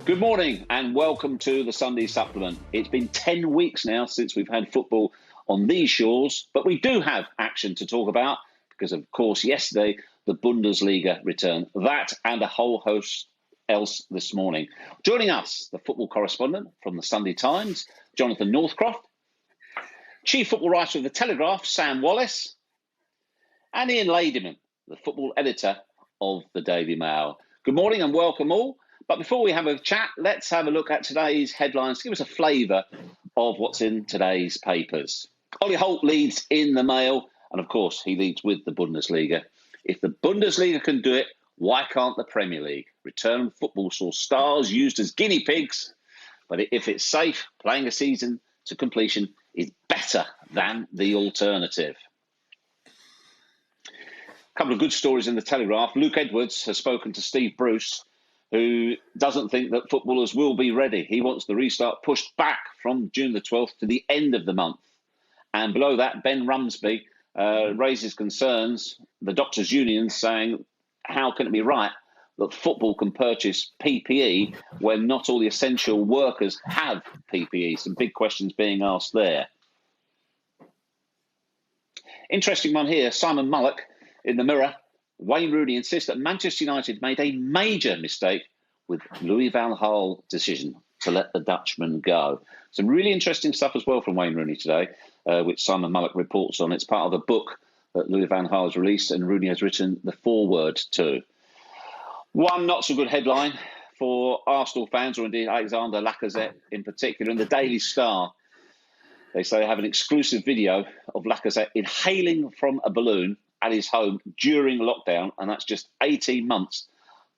Good morning and welcome to the Sunday Supplement. It's been 10 weeks now since we've had football on these shores, but we do have action to talk about because, of course, yesterday the Bundesliga returned. That and a whole host else this morning. Joining us, the football correspondent from the Sunday Times, Jonathan Northcroft, chief football writer of the Telegraph, Sam Wallace, and Ian Ladyman, the football editor of the Daily Mail. Good morning and welcome all. But before we have a chat, let's have a look at today's headlines to give us a flavour of what's in today's papers. Ollie Holt leads in the Mail, and of course he leads with the Bundesliga. If the Bundesliga can do it, why can't the Premier League? Return football saw stars used as guinea pigs, but if it's safe, playing a season to completion is better than the alternative. A couple of good stories in the Telegraph. Luke Edwards has spoken to Steve Bruce, who doesn't think that footballers will be ready. He wants the restart pushed back from June the 12th to the end of the month. And below that, Ben Rumsby raises concerns, the doctors' union saying, how can it be right that football can purchase PPE when not all the essential workers have PPE? Some big questions being asked there. Interesting one here, Simon Mullock in the Mirror. Wayne Rooney insists that Manchester United made a major mistake with Louis van Gaal decision to let the Dutchman go. Some really interesting stuff as well from Wayne Rooney today, which Simon Mullock reports on. It's part of a book that Louis van Gaal has released and Rooney has written the foreword to. One not so good headline for Arsenal fans, or indeed Alexander Lacazette in particular, in the Daily Star. They say they have an exclusive video of Lacazette inhaling from a balloon at his home during lockdown, and that's just 18 months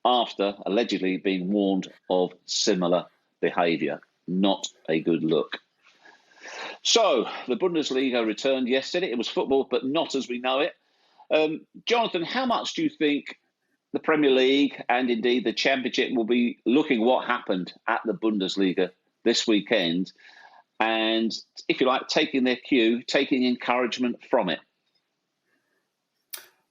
after allegedly being warned of similar behaviour. Not a good look. So, the Bundesliga returned yesterday. It was football, but not as we know it. Jonathan, how much do you think the Premier League and indeed the Championship will be looking what happened at the Bundesliga this weekend and, if you like, taking their cue, taking encouragement from it?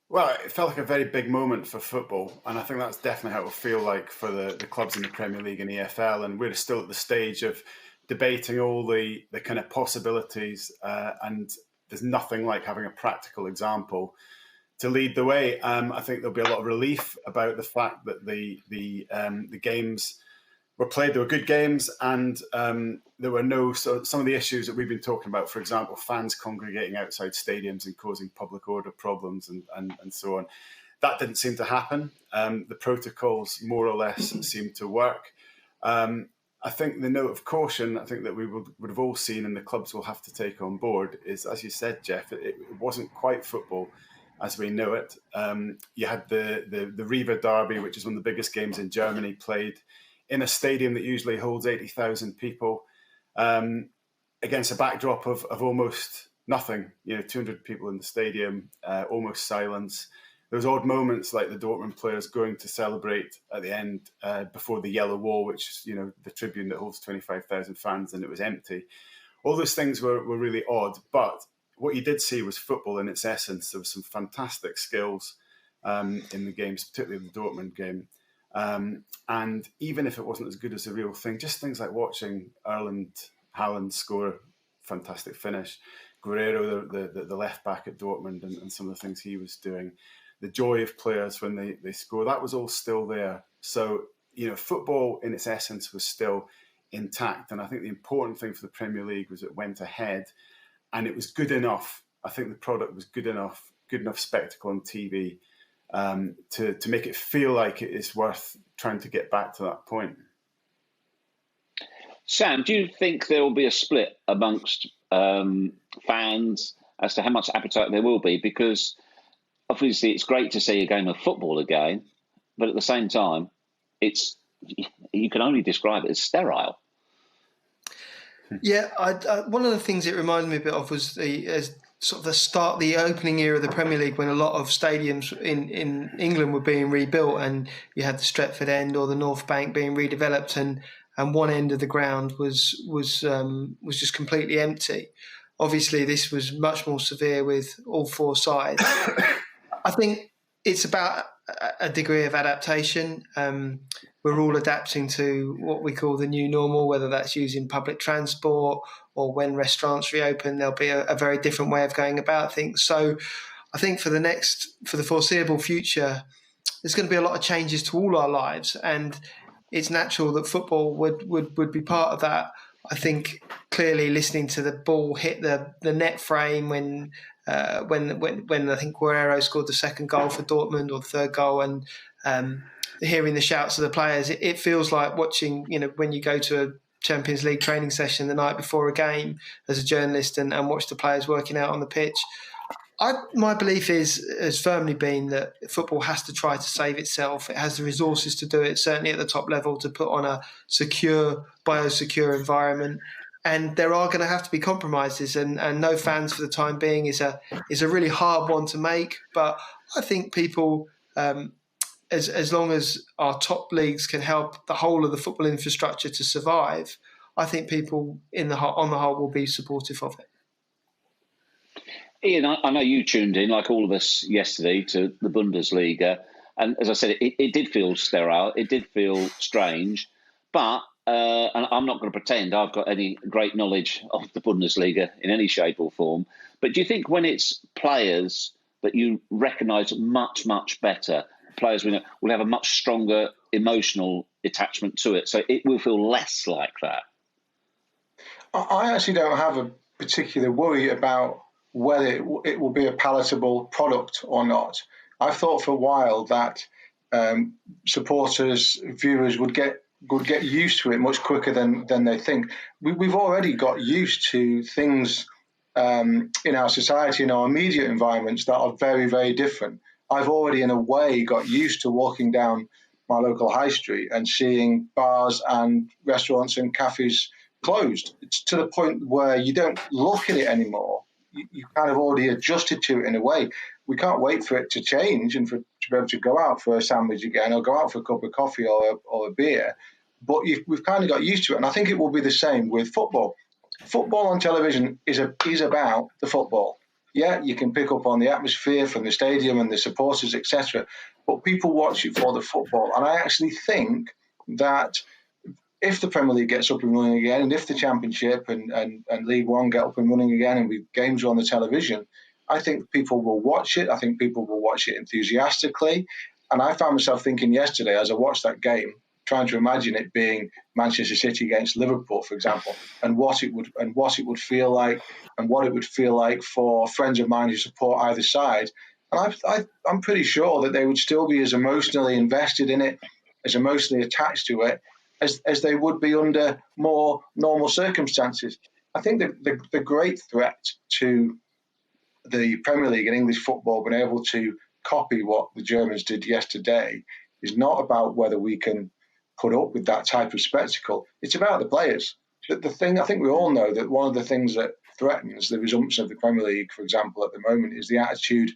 Well, it felt like a very big moment for football, and I think that's definitely how it will feel like for the clubs in the Premier League and EFL, and we're still at the stage of debating all the kind of possibilities, and there's nothing like having a practical example to lead the way. I think there'll be a lot of relief about the fact that the games were played. They were good games, and there were some of the issues that we've been talking about, for example, fans congregating outside stadiums and causing public order problems and so on. That didn't seem to happen. The protocols more or less seemed to work. I think the note of caution, I think that we would have all seen and the clubs will have to take on board is, as you said, Geoff, it wasn't quite football as we know it. You had the Riva Derby, which is one of the biggest games in Germany, played in a stadium that usually holds 80,000 people, against a backdrop of almost nothing. 200 people in the stadium, almost silence. There was odd moments like the Dortmund players going to celebrate at the end before the yellow wall, which is the tribune that holds 25,000 fans, and it was empty. All those things were really odd, but what you did see was football in its essence. There was some fantastic skills in the games, particularly the Dortmund game. And even if it wasn't as good as the real thing, just things like watching Erling Haaland score a fantastic finish, Guerrero, the left back at Dortmund, and some of the things he was doing, the joy of players when they score, that was all still there. So, football in its essence was still intact. And I think the important thing for the Premier League was it went ahead and it was good enough. I think the product was good enough spectacle on TV to make it feel like it is worth trying to get back to that point. Sam, do you think there will be a split amongst fans as to how much appetite there will be? Because obviously it's great to see a game of football again, but at the same time, you can only describe it as sterile. Yeah, one of the things it reminded me a bit of was the opening era of the Premier League, when a lot of stadiums in England were being rebuilt, and you had the Stretford End or the North Bank being redeveloped, and one end of the ground was just completely empty. Obviously, this was much more severe with all four sides. I think it's about a degree of adaptation. We're all adapting to what we call the new normal, whether that's using public transport or when restaurants reopen, there'll be a very different way of going about things. So I think for the foreseeable future, there's going to be a lot of changes to all our lives, and it's natural that football would be part of that. I think clearly listening to the ball hit the net frame when I think Guerrero scored the second goal for Dortmund, or the third goal, and hearing the shouts of the players, it feels like watching, when you go to a Champions League training session the night before a game as a journalist and watch the players working out on the pitch. My belief has firmly been that football has to try to save itself. It has the resources to do it, certainly at the top level, to put on a secure, biosecure environment. And there are going to have to be compromises, and no fans for the time being is a really hard one to make. But I think people, as long as our top leagues can help the whole of the football infrastructure to survive, I think people on the whole will be supportive of it. Ian, I know you tuned in, like all of us yesterday, to the Bundesliga. And as I said, it did feel sterile. It did feel strange. But, and I'm not going to pretend I've got any great knowledge of the Bundesliga in any shape or form. But do you think when it's players that you recognise much, much better, players will have a much stronger emotional attachment to it, so it will feel less like that? I actually don't have a particular worry about whether it will be a palatable product or not. I've thought for a while that supporters, viewers would get used to it much quicker than they think. We've already got used to things in our society, in our immediate environments, that are very, very different. I've already, in a way, got used to walking down my local high street and seeing bars and restaurants and cafes closed. It's to the point where you don't look at it anymore. You kind of already adjusted to it in a way. We can't wait for it to change and to be able to go out for a sandwich again, or go out for a cup of coffee or a beer. But we've kind of got used to it. And I think it will be the same with football. Football on television is about the football. Yeah, you can pick up on the atmosphere from the stadium and the supporters, etc. But people watch it for the football. And I actually think that if the Premier League gets up and running again, and if the Championship and League One get up and running again, and games are on the television, I think people will watch it. I think people will watch it enthusiastically. And I found myself thinking yesterday, as I watched that game, trying to imagine it being Manchester City against Liverpool, for example, and what it would feel like, and what it would feel like for friends of mine who support either side. And I'm pretty sure that they would still be as emotionally invested in it, as emotionally attached to it, as they would be under more normal circumstances. I think the great threat to the Premier League and English football being able to copy what the Germans did yesterday is not about whether we can put up with that type of spectacle. It's about the players. The thing, I think we all know that one of the things that threatens the resumption of the Premier League, for example, at the moment, is the attitude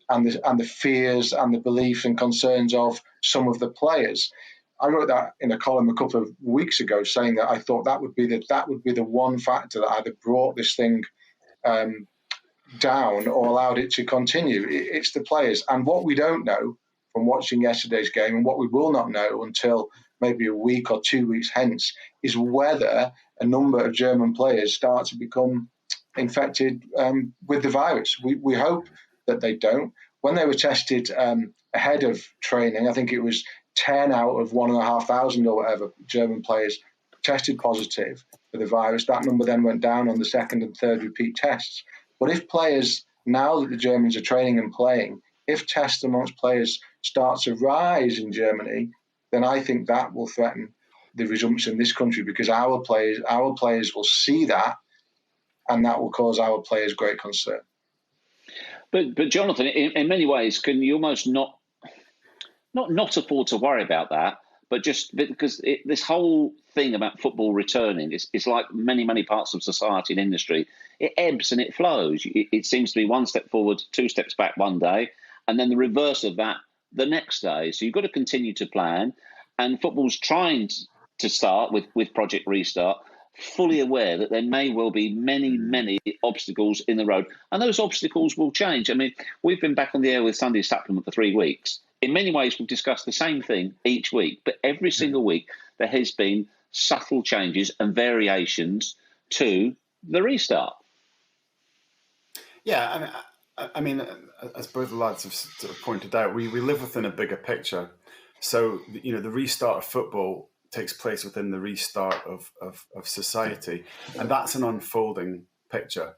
and the fears and the beliefs and concerns of some of the players. I wrote that in a column a couple of weeks ago, saying that I thought that would be the one factor that either brought this thing down or allowed it to continue. It's the players. And what we don't know from watching yesterday's game, and what we will not know until maybe a week or 2 weeks hence, is whether a number of German players start to become infected with the virus. We hope that they don't. When they were tested ahead of training, I think it was 10 out of 1,500 or whatever German players tested positive for the virus. That number then went down on the second and third repeat tests. But if players, now that the Germans are training and playing, if tests amongst players start to rise in Germany, then I think that will threaten the resumption in this country, because our players will see that, and that will cause our players great concern. But Jonathan, in many ways, can you almost not afford to worry about that, but just because this whole thing about football returning is like many parts of society and industry. It ebbs and it flows. It seems to be one step forward, two steps back one day, and then the reverse of that the next day. So you've got to continue to plan. And football's trying to start with Project Restart, fully aware that there may well be many obstacles in the road. And those obstacles will change. I mean, we've been back on the air with Sunday Supplement for 3 weeks. in many ways, we've discussed the same thing each week, but every single week there has been subtle changes and variations to the restart. Yeah, I mean, as both the lads have sort of pointed out, we live within a bigger picture. So, the restart of football takes place within the restart of society, and that's an unfolding picture.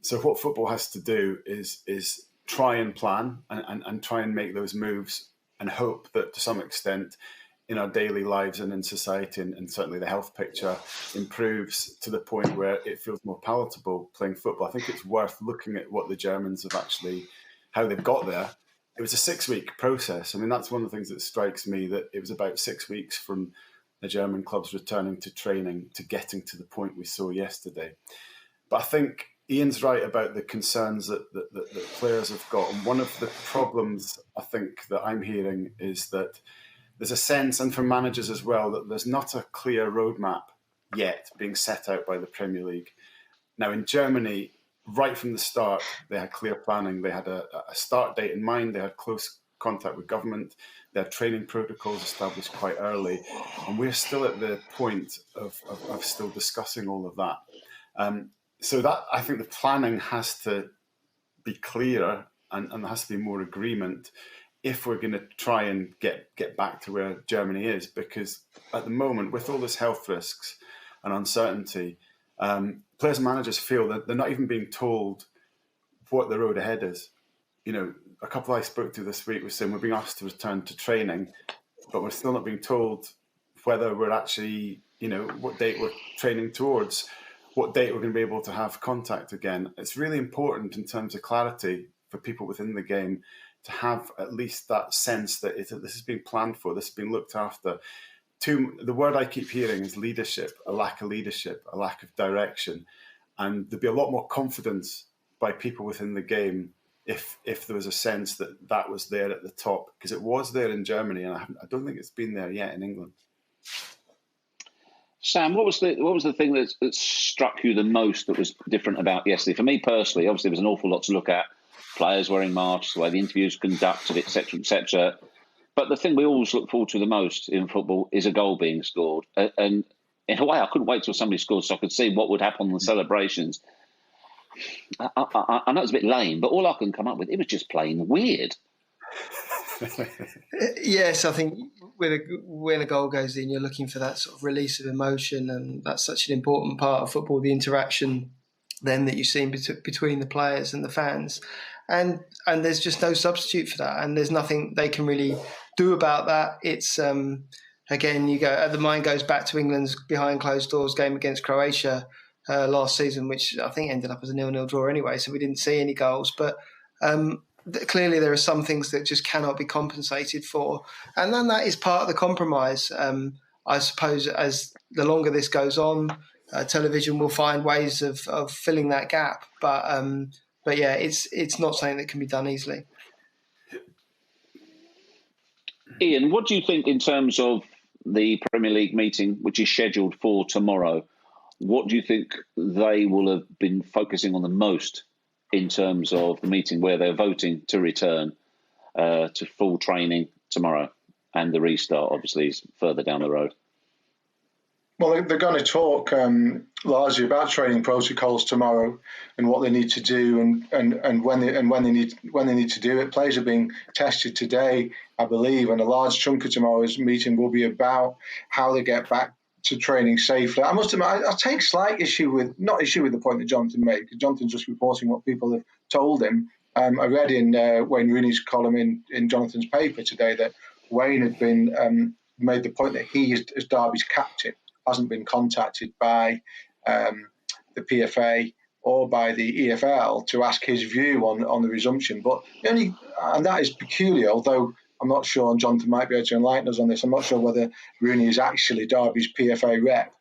So what football has to do is try and plan and try and make those moves and hope that to some extent in our daily lives and in society and certainly the health picture improves to the point where it feels more palatable playing football. I think it's worth looking at what the Germans have actually, how they've got there. It was a 6-week process. I mean, that's one of the things that strikes me, that it was about 6 weeks from the German clubs returning to training to getting to the point we saw yesterday. But I think Ian's right about the concerns that players have got. And one of the problems I think that I'm hearing is that there's a sense, and from managers as well, that there's not a clear roadmap yet being set out by the Premier League. Now, in Germany, right from the start, they had clear planning. They had a start date in mind. They had close contact with government. They had training protocols established quite early. And we're still at the point of still discussing all of that. So that, I think the planning has to be clearer and there has to be more agreement if we're going to try and get back to where Germany is. Because at the moment, with all this health risks and uncertainty, players and managers feel that they're not even being told what the road ahead is. A couple I spoke to this week were saying we're being asked to return to training, but we're still not being told whether we're actually, what date we're training towards, what date we're going to be able to have contact again. It's really important in terms of clarity for people within the game to have at least that sense that this is being planned for, this has been looked after. The word I keep hearing is leadership, a lack of leadership, a lack of direction. And there'd be a lot more confidence by people within the game if there was a sense that was there at the top, because it was there in Germany, and I don't think it's been there yet in England. Sam, what was the thing that struck you the most that was different about yesterday? For me personally, obviously, there was an awful lot to look at. Players wearing masks, the way the interviews conducted, etc., etc. But the thing we always look forward to the most in football is a goal being scored. And in a way, I couldn't wait till somebody scored so I could see what would happen on the celebrations. I know it's a bit lame, but all I can come up with, it was just plain weird. Yes, I think when a goal goes in, you're looking for that sort of release of emotion, and that's such an important part of football, the interaction then that you've seen between the players and the fans. And there's just no substitute for that, and there's nothing they can really do about that. It's again, the mind goes back to England's behind closed doors game against Croatia last season, which I think ended up as a 0-0 draw anyway, so we didn't see any goals. But clearly there are some things that just cannot be compensated for, and then that is part of the compromise. I suppose as the longer this goes on, television will find ways of filling that gap, but yeah, it's not something that can be done easily. Ian, what do you think in terms of the Premier League meeting, which is scheduled for tomorrow? What do you think they will have been focusing on the most in terms of the meeting where they're voting to return to full training tomorrow, and the restart obviously is further down the road? Well, they're going to talk largely about training protocols tomorrow and what they need to do and when they need to do it. Players are being tested today, I believe, and a large chunk of tomorrow's meeting will be about how they get back to training safely. I must admit, I take slight issue with the point that Jonathan made, because Jonathan's just reporting what people have told him. I read in Wayne Rooney's column in Jonathan's paper today that Wayne had been made the point that he, as Derby's captain, hasn't been contacted by the PFA or by the EFL to ask his view on the resumption. But and that is peculiar, although I'm not sure, and Jonathan might be able to enlighten us on this, I'm not sure whether Rooney is actually Derby's PFA rep.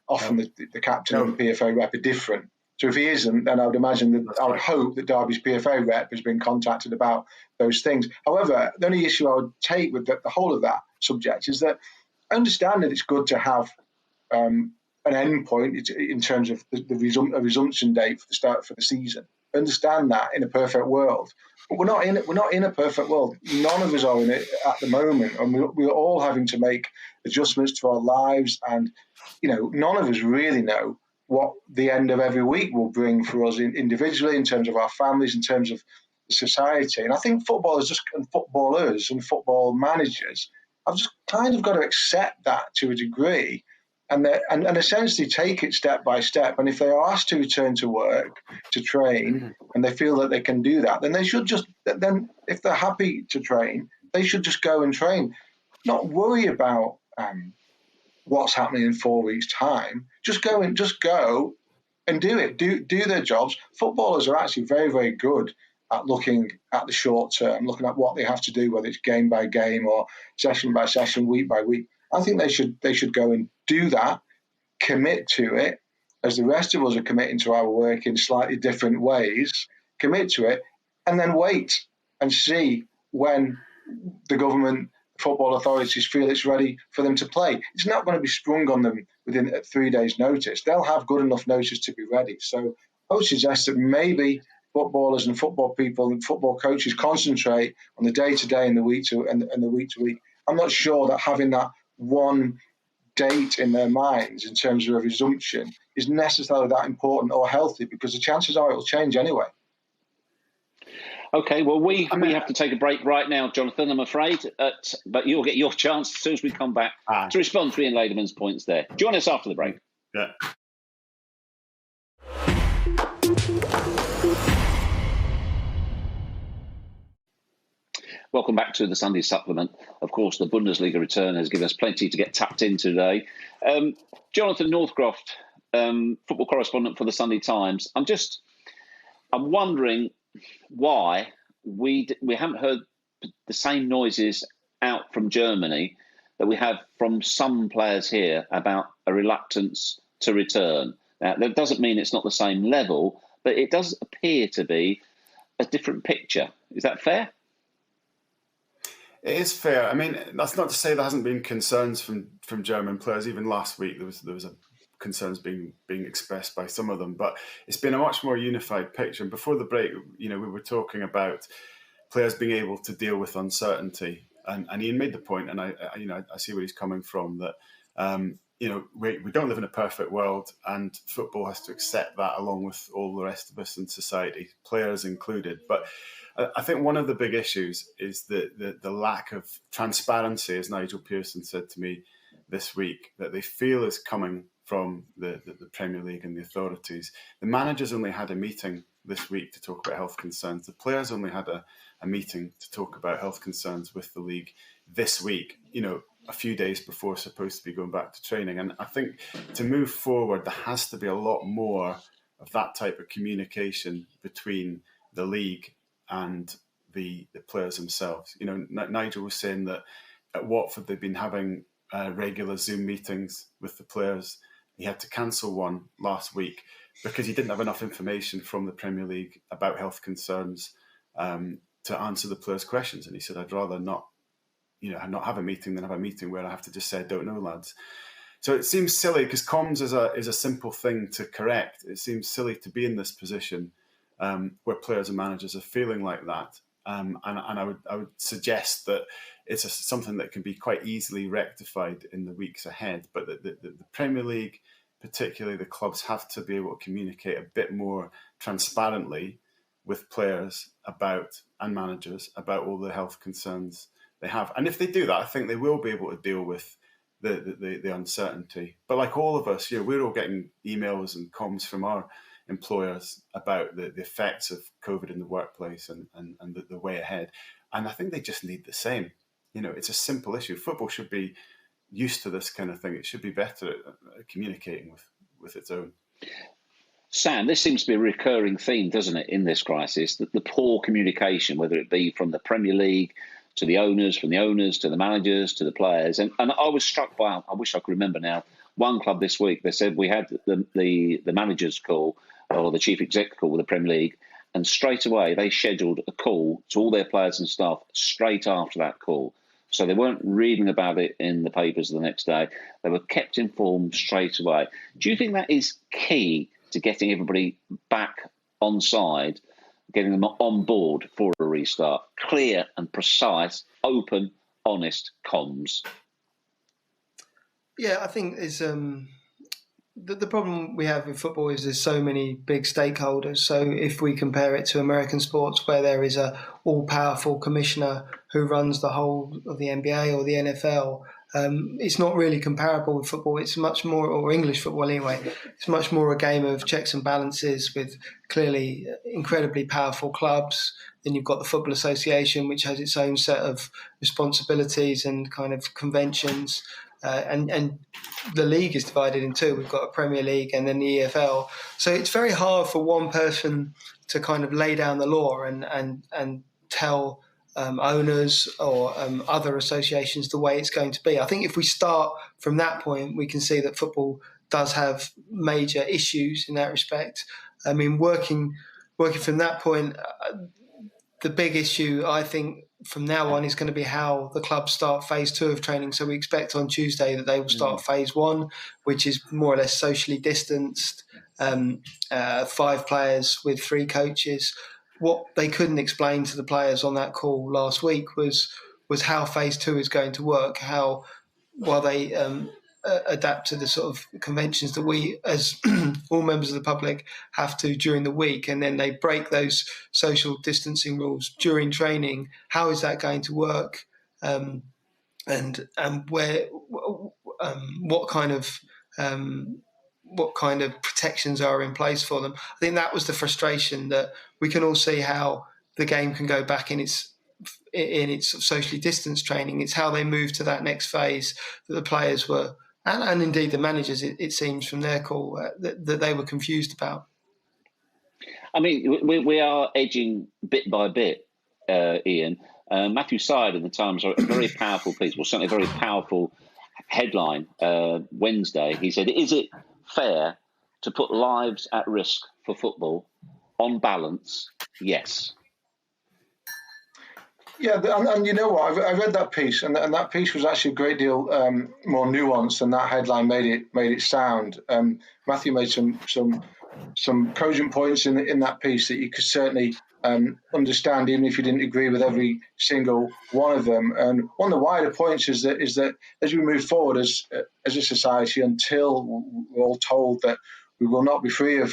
Often the captain and the PFA rep are different. So if he isn't, then I would imagine that I would hope that Derby's PFA rep has been contacted about those things. However, the only issue I would take with the whole of that subject is that I understand that it's good to have an end point in terms of a resumption date for the start for the season. understand that in a perfect world. But we're not in a perfect world. None of us are in it at the moment, and we're all having to make adjustments to our lives. And none of us really know what the end of every week will bring for us individually, in terms of our families, in terms of the society. And I think footballers and football managers have just kind of got to accept that to a degree, and essentially take it step by step. And if they are asked to return to work, to train, and they feel that they can do that, then they should if they're happy to train, they should just go and train, not worry about what's happening in 4 weeks' time. Just go and do it. Do their jobs. Footballers are actually very, very good at looking at the short term, looking at what they have to do, whether it's game by game or session by session, week by week. I think they should go and do that, commit to it, as the rest of us are committing to our work in slightly different ways, commit to it, and then wait and see when the government, football authorities feel it's ready for them to play. It's not going to be sprung on them within 3 days' notice. They'll have good enough notice to be ready. So I would suggest that maybe footballers and football people and football coaches concentrate on the day-to-day and the week-to-week. I'm not sure that having that one date in their minds in terms of a resumption is necessarily that important or healthy, because the chances are it will change anyway. Okay, well, we have to take a break right now, Jonathan, I'm afraid. But you'll get your chance as soon as we come back to respond to Ian Ladyman's points there. Join us after the break. Yeah. Welcome back to the Sunday Supplement. Of course, the Bundesliga return has given us plenty to get tapped into today. Jonathan Northcroft, football correspondent for the Sunday Times. I'm wondering why we haven't heard the same noises out from Germany that we have from some players here about a reluctance to return. Now, that doesn't mean it's not the same level, but it does appear to be a different picture. Is that fair? It is fair. I mean, that's not to say there hasn't been concerns from German players. Even last week, there was concerns being expressed by some of them. But it's been a much more unified picture. And before the break, we were talking about players being able to deal with uncertainty. And Ian made the point, and I see where he's coming from, that we don't live in a perfect world, and football has to accept that along with all the rest of us in society, players included. But I think one of the big issues is the lack of transparency, as Nigel Pearson said to me this week, that they feel is coming from the Premier League and the authorities. The managers only had a meeting this week to talk about health concerns. The players only had a meeting to talk about health concerns with the league this week, a few days before supposed to be going back to training. And I think to move forward, there has to be a lot more of that type of communication between the league and the players themselves. Nigel was saying that at Watford they've been having regular Zoom meetings with the players. He had to cancel one last week because he didn't have enough information from the Premier League about health concerns to answer the players' questions. And he said, I'd rather not have a meeting than have a meeting where I have to just say, I don't know, lads. So it seems silly, because comms is a simple thing to correct. It seems silly to be in this position where players and managers are feeling like that. And I would suggest that it's something that can be quite easily rectified in the weeks ahead. But the Premier League, particularly the clubs, have to be able to communicate a bit more transparently with players and managers about all the health concerns they have. And if they do that, I think they will be able to deal with the uncertainty. But like all of us, we're all getting emails and comms from our employers about the effects of COVID in the workplace and the way ahead. And I think they just need the same. It's a simple issue. Football should be used to this kind of thing. It should be better at communicating with its own. Sam, this seems to be a recurring theme, doesn't it, in this crisis, that the poor communication, whether it be from the Premier League to the owners, from the owners to the managers to the players. And I was struck by, I wish I could remember now, one club this week, they said we had the manager's call or the chief exec call with the Premier League, and straight away they scheduled a call to all their players and staff straight after that call. So they weren't reading about it in the papers the next day. They were kept informed straight away. Do you think that is key to getting everybody back onside, getting them on board for a restart. Clear and precise, open, honest comms. Yeah, I think is the problem we have with football is there's so many big stakeholders. So if we compare it to American sports, where there is a all-powerful commissioner who runs the whole of the NBA or the NFL, it's not really comparable with football. It's much more, or English football anyway, it's much more a game of checks and balances with clearly incredibly powerful clubs. Then you've got the Football Association, which has its own set of responsibilities and kind of conventions. And the league is divided in two. We've got a Premier League and then the EFL. So it's very hard for one person to kind of lay down the law and tell owners or other associations the way it's going to be. I think if we start from that point, we can see that football does have major issues in that respect. I mean, working from that point, the big issue, I think, from now on is going to be how the clubs start phase 2 of training. So we expect on Tuesday that they will start phase 1, which is more or less socially distanced, 5 players with 3 coaches. What they couldn't explain to the players on that call last week was how phase 2 is going to work, how while they adapt to the sort of conventions that we, as all members of the public, have to during the week, and then they break those social distancing rules during training. How is that going to work? And where, what kind of protections are in place for them? I think that was the frustration, that we can all see how the game can go back in its socially distanced training. It's how they move to that next phase that the players were, and indeed the managers, it seems from their call, that they were confused about. I mean, we are edging bit by bit, Ian. Matthew Syed in the Times wrote a very powerful piece, well, certainly a very powerful headline Wednesday. He said, "Is it fair to put lives at risk for football? On balance, yes." Yeah, and you know what? I read that piece, and that piece was actually a great deal more nuanced than that headline made it sound. Matthew made some cogent points in that piece that you could certainly understand, even if you didn't agree with every single one of them. And one of the wider points is that as we move forward as a society, until we're all told that we will not be free of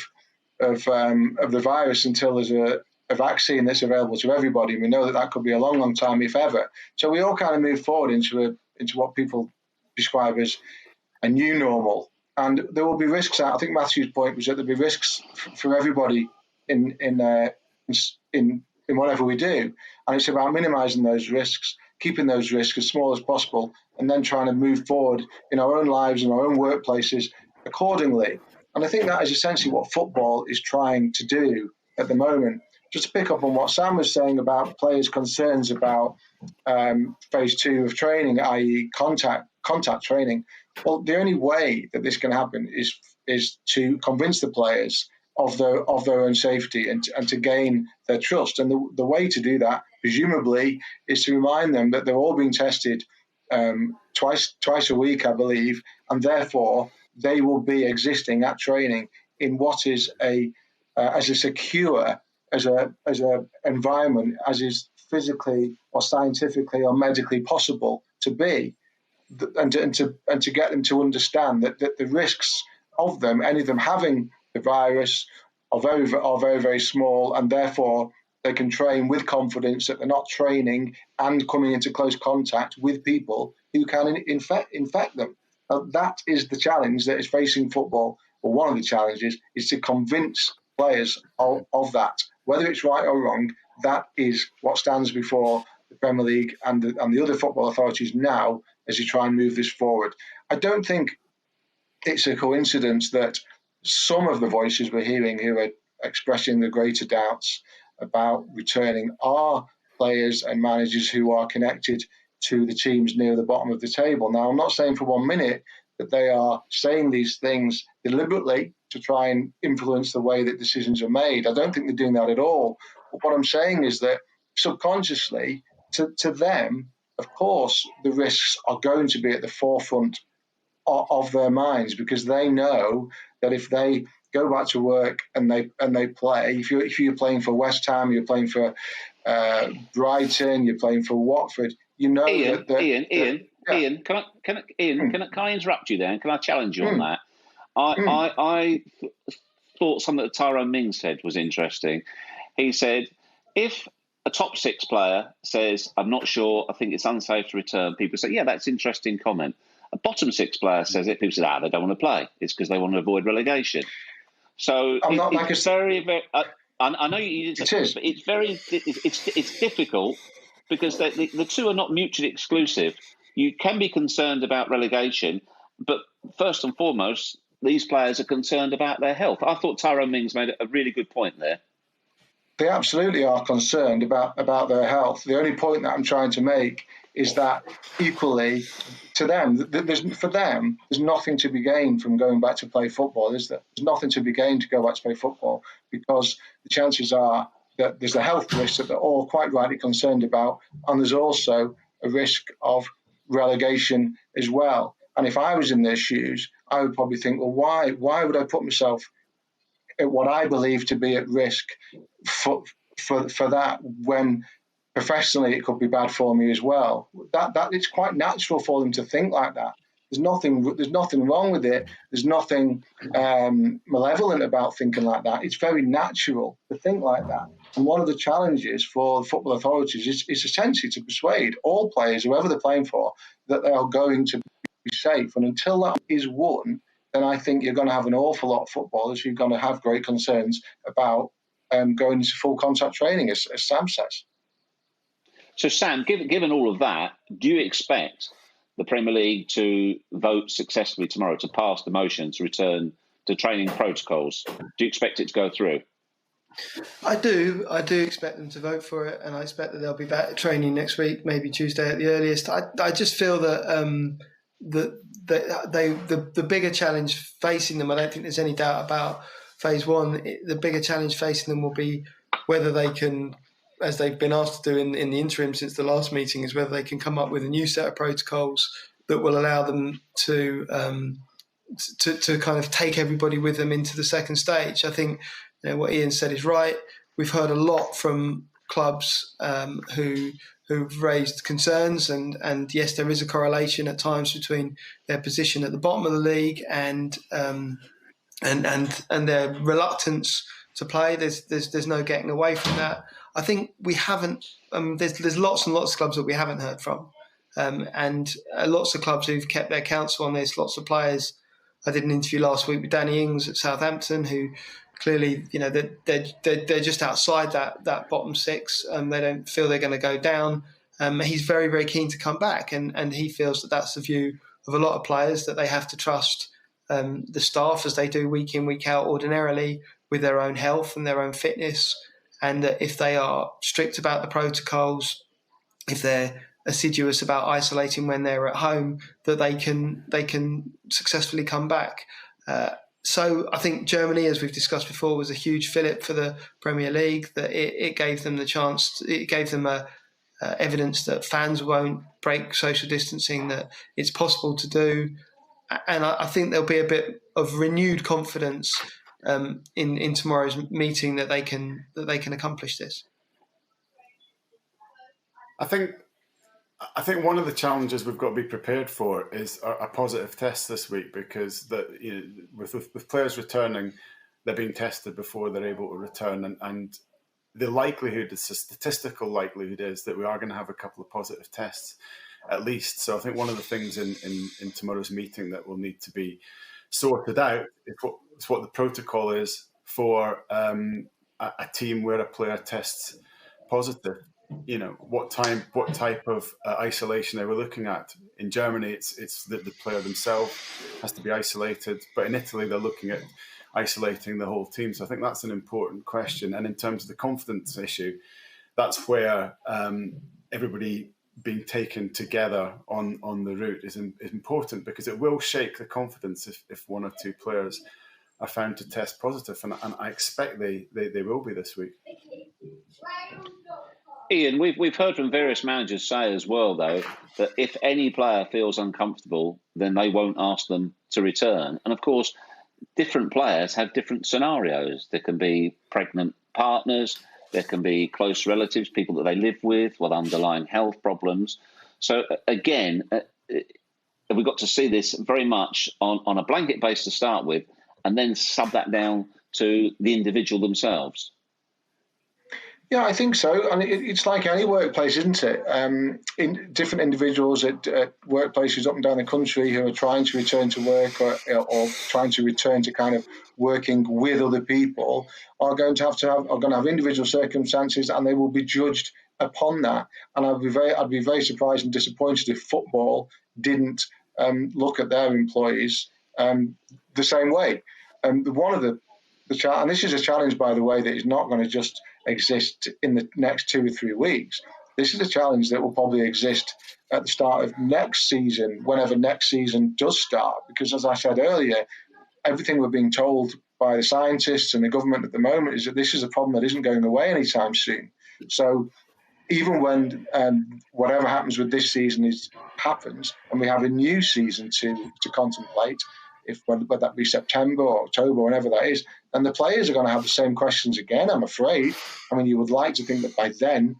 the virus until there's a vaccine that's available to everybody. We know that could be a long, long time, if ever. So we all kind of move forward into what people describe as a new normal. And there will be risks. I think Matthew's point was that there'll be risks for everybody in whatever we do. And it's about minimising those risks, keeping those risks as small as possible, and then trying to move forward in our own lives and our own workplaces accordingly. And I think that is essentially what football is trying to do at the moment. Just to pick up on what Sam was saying about players' concerns about phase 2 of training, i.e. contact training. Well, the only way that this can happen is to convince the players of their own safety and to gain their trust. And the way to do that, presumably, is to remind them that they're all being tested twice a week, I believe, and therefore they will be existing at training in what is as a secure as a environment as is physically or scientifically or medically possible to be, and to get them to understand that the risks of them, any of them having the virus, are very, very small, and therefore they can train with confidence that they're not training and coming into close contact with people who can infect them. Now, that is the challenge that is facing football, or one of the challenges, is to convince players of that. Whether it's right or wrong, that is what stands before the Premier League and the other football authorities now as you try and move this forward. I don't think it's a coincidence that some of the voices we're hearing who are expressing the greater doubts about returning are players and managers who are connected to the teams near the bottom of the table. Now, I'm not saying for 1 minute that they are saying these things deliberately to try and influence the way that decisions are made. I don't think they're doing that at all. But what I'm saying is that subconsciously, to them, of course, the risks are going to be at the forefront of their minds, because they know that if they go back to work and they play. If you're playing for West Ham, you're playing for Brighton, you're playing for Watford. You know, Ian, can I interrupt you there? And can I challenge you on that? I thought something that Tyrone Mings said was interesting. He said, if a top six player says, I'm not sure, I think it's unsafe to return, people say, yeah, that's an interesting comment. A bottom six player says it, people say, they don't want to play. It's because they want to avoid relegation. So I know you didn't say, but it's difficult because the two are not mutually exclusive. You can be concerned about relegation, but first and foremost, these players are concerned about their health. I thought Tyrone Mings made a really good point there. They absolutely are concerned about their health. The only point that I'm trying to make is that equally to them, there's nothing to be gained from going back to play football, is there? There's nothing to be gained to go back to play football because the chances are that there's a health risk that they're all quite rightly concerned about, and there's also a risk of relegation as well. And if I was in their shoes, I would probably think, well, why would I put myself at what I believe to be at risk for that when professionally it could be bad for me as well? That it's quite natural for them to think like that. There's nothing wrong with it. There's nothing malevolent about thinking like that. It's very natural to think like that. And one of the challenges for the football authorities is essentially to persuade all players, whoever they're playing for, that they are going to be safe. And until that is won, then I think you're going to have an awful lot of footballers who are going to have great concerns about going into full contact training, as Sam says. So, Sam, given all of that, do you expect the Premier League to vote successfully tomorrow to pass the motion to return to training protocols? Do you expect it to go through? I do expect them to vote for it, and I expect that they'll be back training next week, maybe Tuesday at the earliest. I just feel that the bigger challenge facing them, I don't think there's any doubt about phase one. The bigger challenge facing them will be whether they can, as they've been asked to do in the interim since the last meeting, is whether they can come up with a new set of protocols that will allow them to kind of take everybody with them into the second stage. I think what Ian said is right. We've heard a lot from clubs who've raised concerns, and yes, there is a correlation at times between their position at the bottom of the league and their reluctance to play. There's no getting away from that. I think we haven't. There's lots and lots of clubs that we haven't heard from, and lots of clubs who've kept their counsel on this. Lots of players. I did an interview last week with Danny Ings at Southampton, who clearly, they're just outside that bottom six. They don't feel they're going to go down. He's very, very keen to come back, and he feels that that's the view of a lot of players, that they have to trust the staff as they do week in, week out ordinarily with their own health and their own fitness, and that if they are strict about the protocols, if they're assiduous about isolating when they're at home, that they can successfully come back. So I think Germany, as we've discussed before, was a huge fillip for the Premier League, that it gave them the chance, it gave them evidence that fans won't break social distancing, that it's possible to do. And I think there'll be a bit of renewed confidence in tomorrow's meeting that they can accomplish this. I think one of the challenges we've got to be prepared for is a positive test this week, because with players returning, they're being tested before they're able to return, and the likelihood, the statistical likelihood, is that we are going to have a couple of positive tests at least. So I think one of the things in tomorrow's meeting that will need to be sorted out is what the protocol is for a team where a player tests positive. What type of isolation they were looking at. In Germany, it's that the player themselves has to be isolated, but in Italy they're looking at isolating the whole team. So I think that's an important question. And in terms of the confidence issue, that's where everybody being taken together on the route is important, because it will shake the confidence if one or two players are found to test positive, and I expect they will be this week. Ian, we've heard from various managers say as well, though, that if any player feels uncomfortable, then they won't ask them to return. And of course, different players have different scenarios. There can be pregnant partners, there can be close relatives, people that they live with underlying health problems. So again, we got to see this very much on a blanket base to start with, and then sub that down to the individual themselves. Yeah, I think so. And it's like any workplace, isn't it? In different individuals at workplaces up and down the country who are trying to return to work or trying to return to kind of working with other people are going to have individual circumstances, and they will be judged upon that. And I'd be very surprised and disappointed if football didn't look at their employees the same way. One of the and this is a challenge, by the way, that is not going to just exist in the next 2 or 3 weeks. This is a challenge that will probably exist at the start of next season, whenever next season does start. Because as I said earlier, everything we're being told by the scientists and the government at the moment is that this is a problem that isn't going away anytime soon. So even when whatever happens with this season happens, and we have a new season to contemplate, whether that be September or October, whenever that is, and the players are going to have the same questions again, I'm afraid. I mean, you would like to think that by then,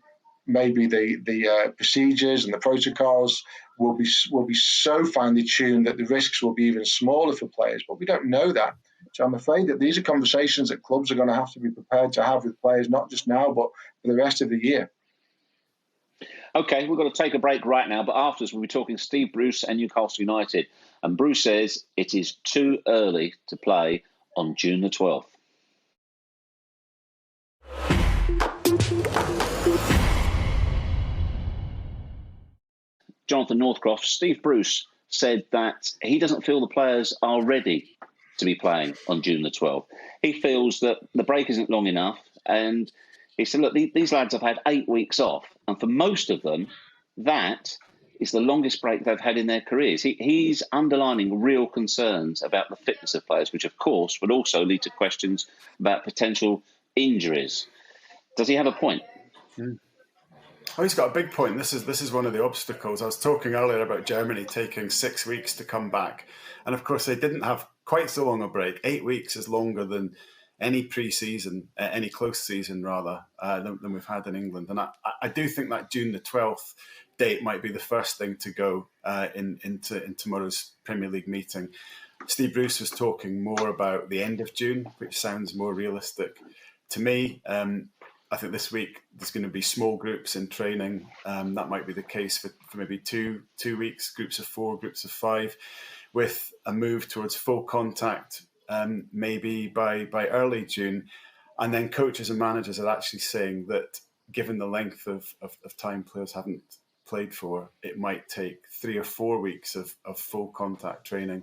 maybe the procedures and the protocols will be so finely tuned that the risks will be even smaller for players, but we don't know that. So I'm afraid that these are conversations that clubs are going to have to be prepared to have with players, not just now, but for the rest of the year. Okay, we've got to take a break right now, but afterwards we'll be talking Steve Bruce and Newcastle United. And Bruce says it is too early to play on June the 12th. Jonathan Northcroft, Steve Bruce said that he doesn't feel the players are ready to be playing on June the 12th. He feels that the break isn't long enough, and he said, look, these lads have had 8 weeks off, and for most of them, that is the longest break they've had in their careers. He's underlining real concerns about the fitness of players, which, of course, would also lead to questions about potential injuries. Does he have a point? Oh, he's got a big point. This is one of the obstacles. I was talking earlier about Germany taking 6 weeks to come back. And, of course, they didn't have quite so long a break. 8 weeks is longer than any pre-season, any close season, rather, than we've had in England. And I do think that June the 12th date might be the first thing to go in tomorrow's Premier League meeting. Steve Bruce was talking more about the end of June, which sounds more realistic to me. I think this week there's going to be small groups in training. That might be the case for maybe two weeks, groups of 4, groups of 5, with a move towards full contact maybe by early June. And then coaches and managers are actually saying that given the length of time players haven't played for, it might take 3 or 4 weeks of full contact training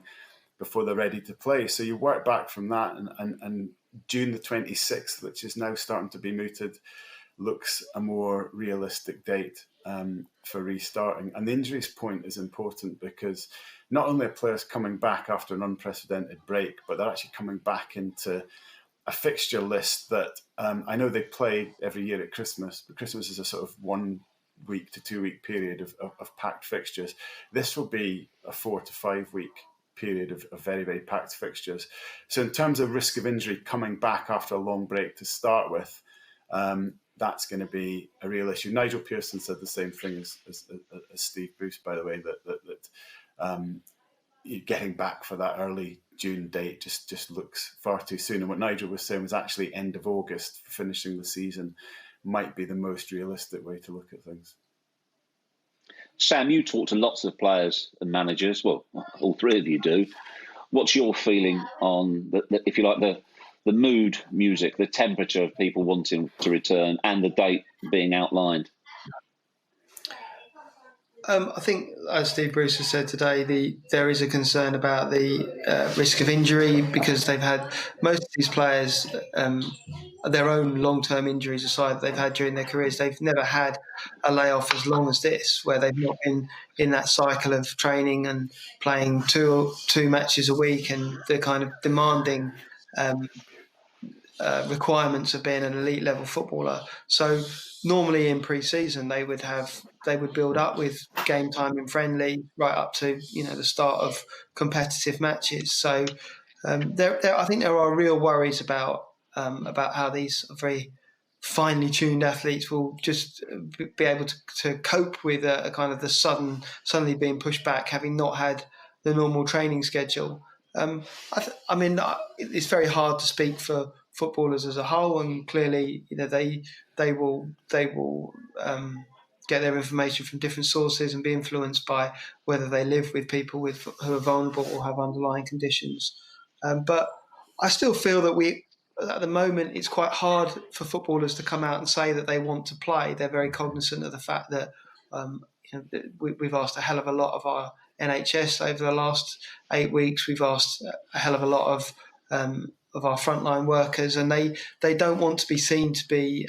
before they're ready to play. So you work back from that, and June the 26th, which is now starting to be mooted, looks a more realistic date for restarting. And the injuries point is important because not only are players coming back after an unprecedented break, but they're actually coming back into a fixture list that I know they play every year at Christmas, but Christmas is a sort of 1 week to 2 week period of packed fixtures. This will be a 4 to 5 week period of very, very packed fixtures. So in terms of risk of injury coming back after a long break to start with, that's going to be a real issue. Nigel Pearson said the same thing as Steve Bruce, by the way, that getting back for that early June date just looks far too soon. And what Nigel was saying was actually end of August for finishing the season might be the most realistic way to look at things. Sam, you talk to lots of players and managers. Well, all three of you do. What's your feeling on, if you like, the mood music, the temperature of people wanting to return and the date being outlined? I think, as Steve Bruce has said today, there is a concern about the risk of injury because they've had most of these players, their own long-term injuries aside, they've had during their careers. They've never had a layoff as long as this, where they've not been in that cycle of training and playing two matches a week and the kind of demanding requirements of being an elite level footballer. So normally in pre-season they would build up with game time in friendly right up to the start of competitive matches. So I think there are real worries about how these very finely tuned athletes will just be able to cope with a kind of the suddenly being pushed back, having not had the normal training schedule. I mean, it's very hard to speak for footballers as a whole, and clearly, they will get their information from different sources and be influenced by whether they live with people who are vulnerable or have underlying conditions. But I still feel that at the moment, it's quite hard for footballers to come out and say that they want to play. They're very cognizant of the fact that we've asked a hell of a lot of our NHS over the last 8 weeks. We've asked a hell of a lot of our frontline workers, and they don't want to be seen to be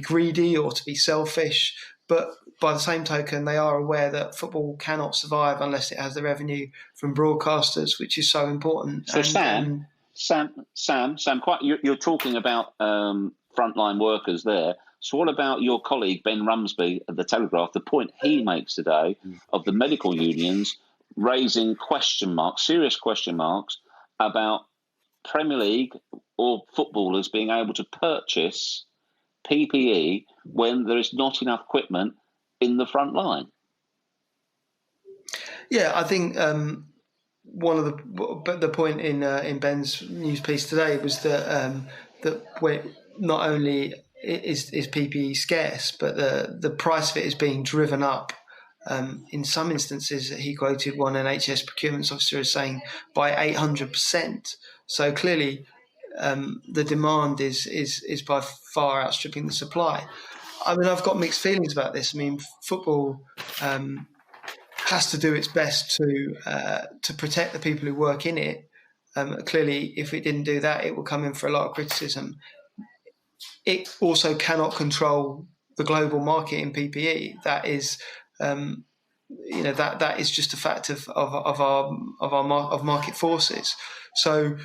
greedy or to be selfish. But by the same token, they are aware that football cannot survive unless it has the revenue from broadcasters, which is so important. So, Sam, you're talking about frontline workers there. So what about your colleague Ben Rumsby at The Telegraph, the point he makes today of the medical unions raising serious question marks about Premier League or footballers being able to purchase PPE when there is not enough equipment in the front line? Yeah, I think one of the point in Ben's news piece today was that not only is PPE scarce, but the price of it is being driven up. In some instances, he quoted one NHS procurement officer as saying by 800%. So clearly, the demand is by far outstripping the supply. I mean, I've got mixed feelings about this. I mean, football has to do its best to protect the people who work in it. Clearly, if it didn't do that, it will come in for a lot of criticism. It also cannot control the global market in PPE. That is, that is just a fact of market forces. So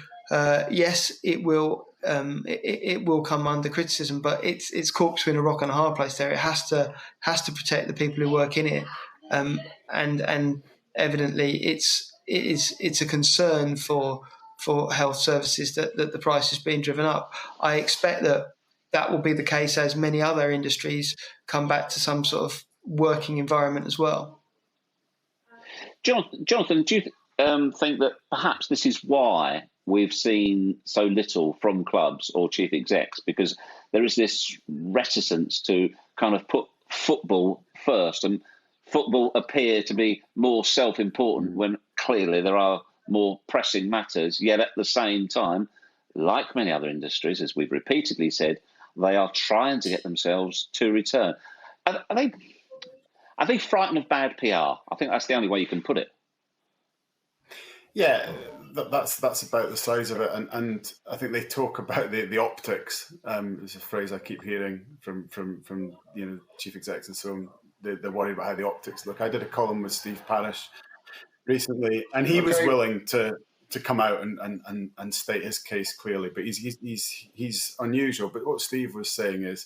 yes, it will come under criticism, but it's caught between a rock and a hard place. There, it has to protect the people who work in it, and evidently it's a concern for health services that the price is being driven up. I expect that will be the case as many other industries come back to some sort of working environment as well. Jonathan, do you think that perhaps this is why we've seen so little from clubs or chief execs? Because there is this reticence to kind of put football first, and football appear to be more self-important when clearly there are more pressing matters. Yet at the same time, like many other industries, as we've repeatedly said, they are trying to get themselves to return. Are they frightened of bad PR? I think that's the only way you can put it. Yeah, that's about the size of it, and I think they talk about the optics. It's a phrase I keep hearing from chief execs and so on. They're worried about how the optics look. I did a column with Steve Parish recently, and he was willing to come out and state his case clearly, but he's unusual. But what Steve was saying is,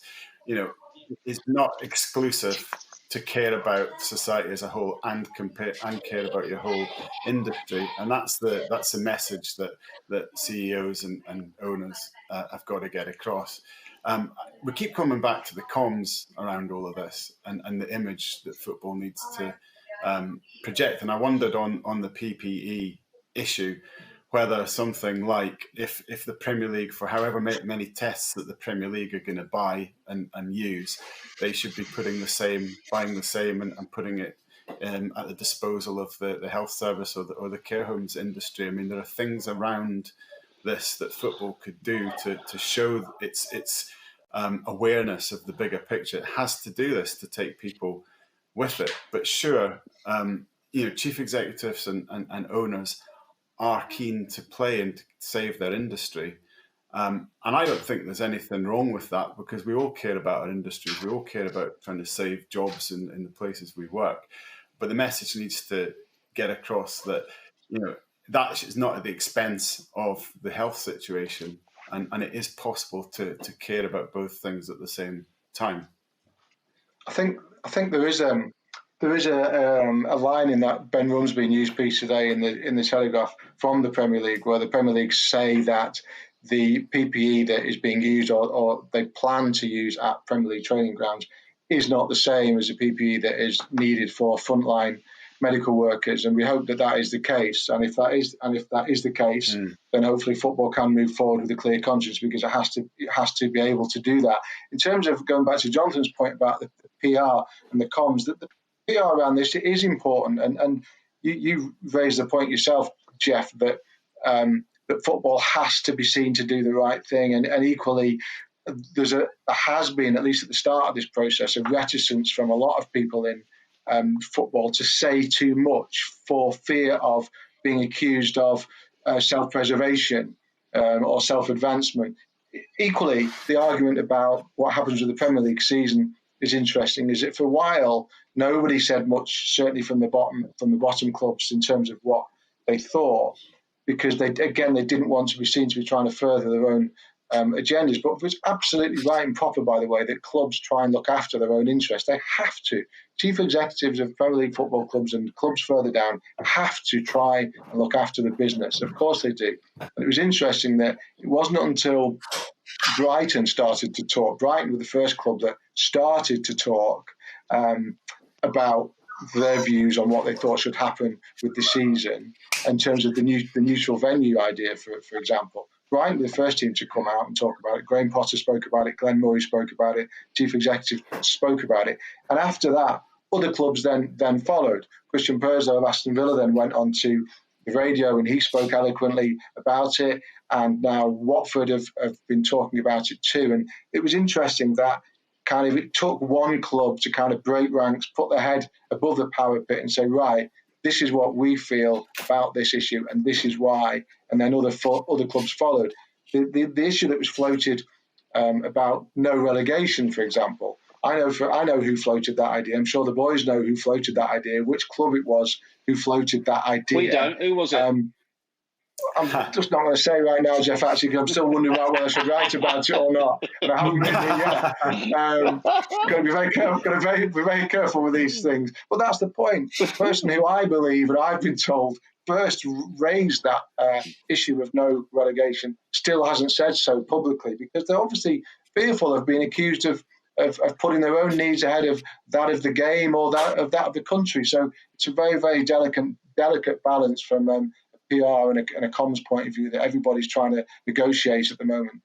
it's not exclusive to care about society as a whole and care about your whole industry, and that's the message that CEOs and owners have got to get across. We keep coming back to the comms around all of this and the image that football needs to project. And I wondered on the PPE issue whether something like if the Premier League, for however many tests that the Premier League are going to buy and use, they should be buying the same and putting it at the disposal of the health service or the care homes industry. I mean, there are things around this that football could do to show its awareness of the bigger picture. It has to do this to take people with it. But sure, chief executives and owners are keen to play and to save their industry. And I don't think there's anything wrong with that, because we all care about our industries. We all care about trying to save jobs in the places we work. But the message needs to get across that, that is not at the expense of the health situation. And it is possible to care about both things at the same time. I think there is There is a line in that Ben Rumsby news piece today in the Telegraph from the Premier League, where the Premier League say that the PPE that is being used or they plan to use at Premier League training grounds is not the same as the PPE that is needed for frontline medical workers, and we hope that that is the case. And if that is the case, then hopefully football can move forward with a clear conscience, because it has to be able to do that. In terms of going back to Jonathan's point about the PR and the comms, that the PR around this is important, and you raised the point yourself, Geoff, that that football has to be seen to do the right thing, and equally there has been, at least at the start of this process, a reticence from a lot of people in football to say too much for fear of being accused of self-preservation or self-advancement. Equally, the argument about what happens with the Premier League season is interesting. Is that for a while nobody said much, certainly from the bottom clubs, in terms of what they thought, because they didn't want to be seen to be trying to further their own agendas. But it's absolutely right and proper, by the way, that clubs try and look after their own interests. They have to. Chief executives of Premier League football clubs and clubs further down have to try and look after the business. Of course they do. And it was interesting that it wasn't until Brighton started to talk. Brighton were the first club that started to talk about their views on what they thought should happen with the season in terms of the neutral venue idea, for example. Brighton were the first team to come out and talk about it. Graham Potter spoke about it. Glenn Murray spoke about it. Chief Executive spoke about it. And after that, other clubs then followed. Christian Perzo of Aston Villa then went on to the radio and he spoke eloquently about it. And now Watford have been talking about it too. And it was interesting that it took one club to kind of break ranks, put their head above the power pit and say, right, this is what we feel about this issue and this is why. And then other clubs followed. The issue that was floated about no relegation, for example, I know who floated that idea. I'm sure the boys know who floated that idea, which club it was who floated that idea. We don't. Who was it? I'm just not going to say right now, Geoff, actually, because I'm still wondering whether I should write about it or not. And I haven't written it yet. Got to be very careful with these things. But that's the point. The person who I believe, and I've been told, first raised that issue of no relegation still hasn't said so publicly, because they're obviously fearful of being accused of putting their own needs ahead of that of the game or that of the country. So it's a very, very delicate balance from PR and a comms point of view that everybody's trying to negotiate at the moment.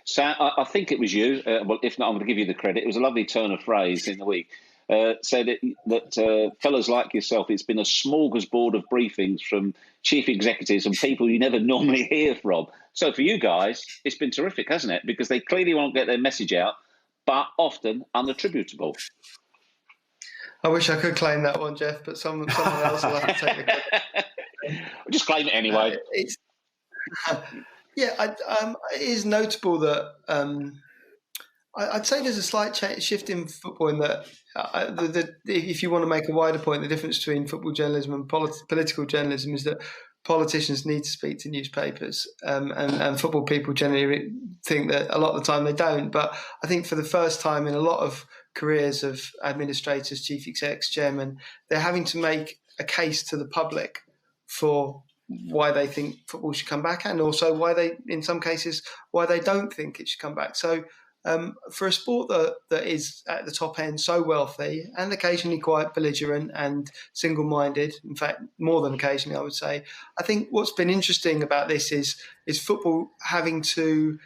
Sam, I think it was you. Well, if not, I'm going to give you the credit. It was a lovely turn of phrase in the week. Said that fellas like yourself, it's been a smorgasbord of briefings from chief executives and people you never normally hear from. So for you guys, it's been terrific, hasn't it? Because they clearly won't get their message out, but often unattributable. I wish I could claim that one, Geoff, but someone else will have to take the credit. Just claim it anyway. It is notable that I'd say there's a slight shift in football in that if you want to make a wider point, the difference between football journalism and political journalism is that politicians need to speak to newspapers, and football people generally think that a lot of the time they don't. But I think for the first time in a lot of careers of administrators, chief execs, chairmen, they're having to make a case to the public for why they think football should come back, and also why they, in some cases, why they don't think it should come back. So for a sport that is at the top end so wealthy and occasionally quite belligerent and single-minded, in fact, more than occasionally, I would say, I think what's been interesting about this is football having to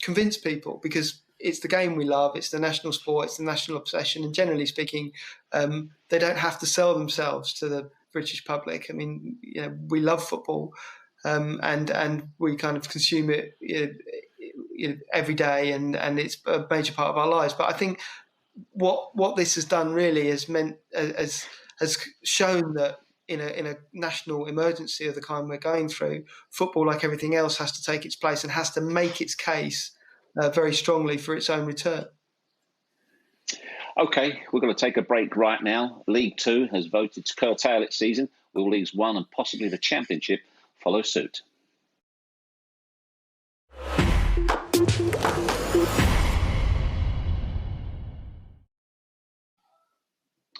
convince people, because it's the game we love, it's the national sport, it's the national obsession, and generally speaking, they don't have to sell themselves to the British public. I mean, we love football, and we kind of consume it every day, and it's a major part of our lives. But I think what this has done really has shown that in a national emergency of the kind we're going through, football, like everything else, has to take its place and has to make its case very strongly for its own return. OK, we're going to take a break right now. League 2 has voted to curtail its season. Will Leagues 1 and possibly the Championship follow suit?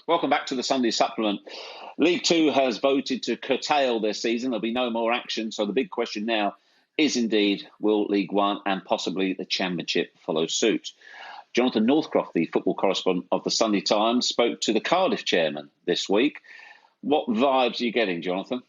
Welcome back to the Sunday Supplement. League Two has voted to curtail their season. There'll be no more action. So the big question now is indeed, will League One and possibly the Championship follow suit? Jonathan Northcroft, the football correspondent of the Sunday Times, spoke to the Cardiff chairman this week. What vibes are you getting, Jonathan?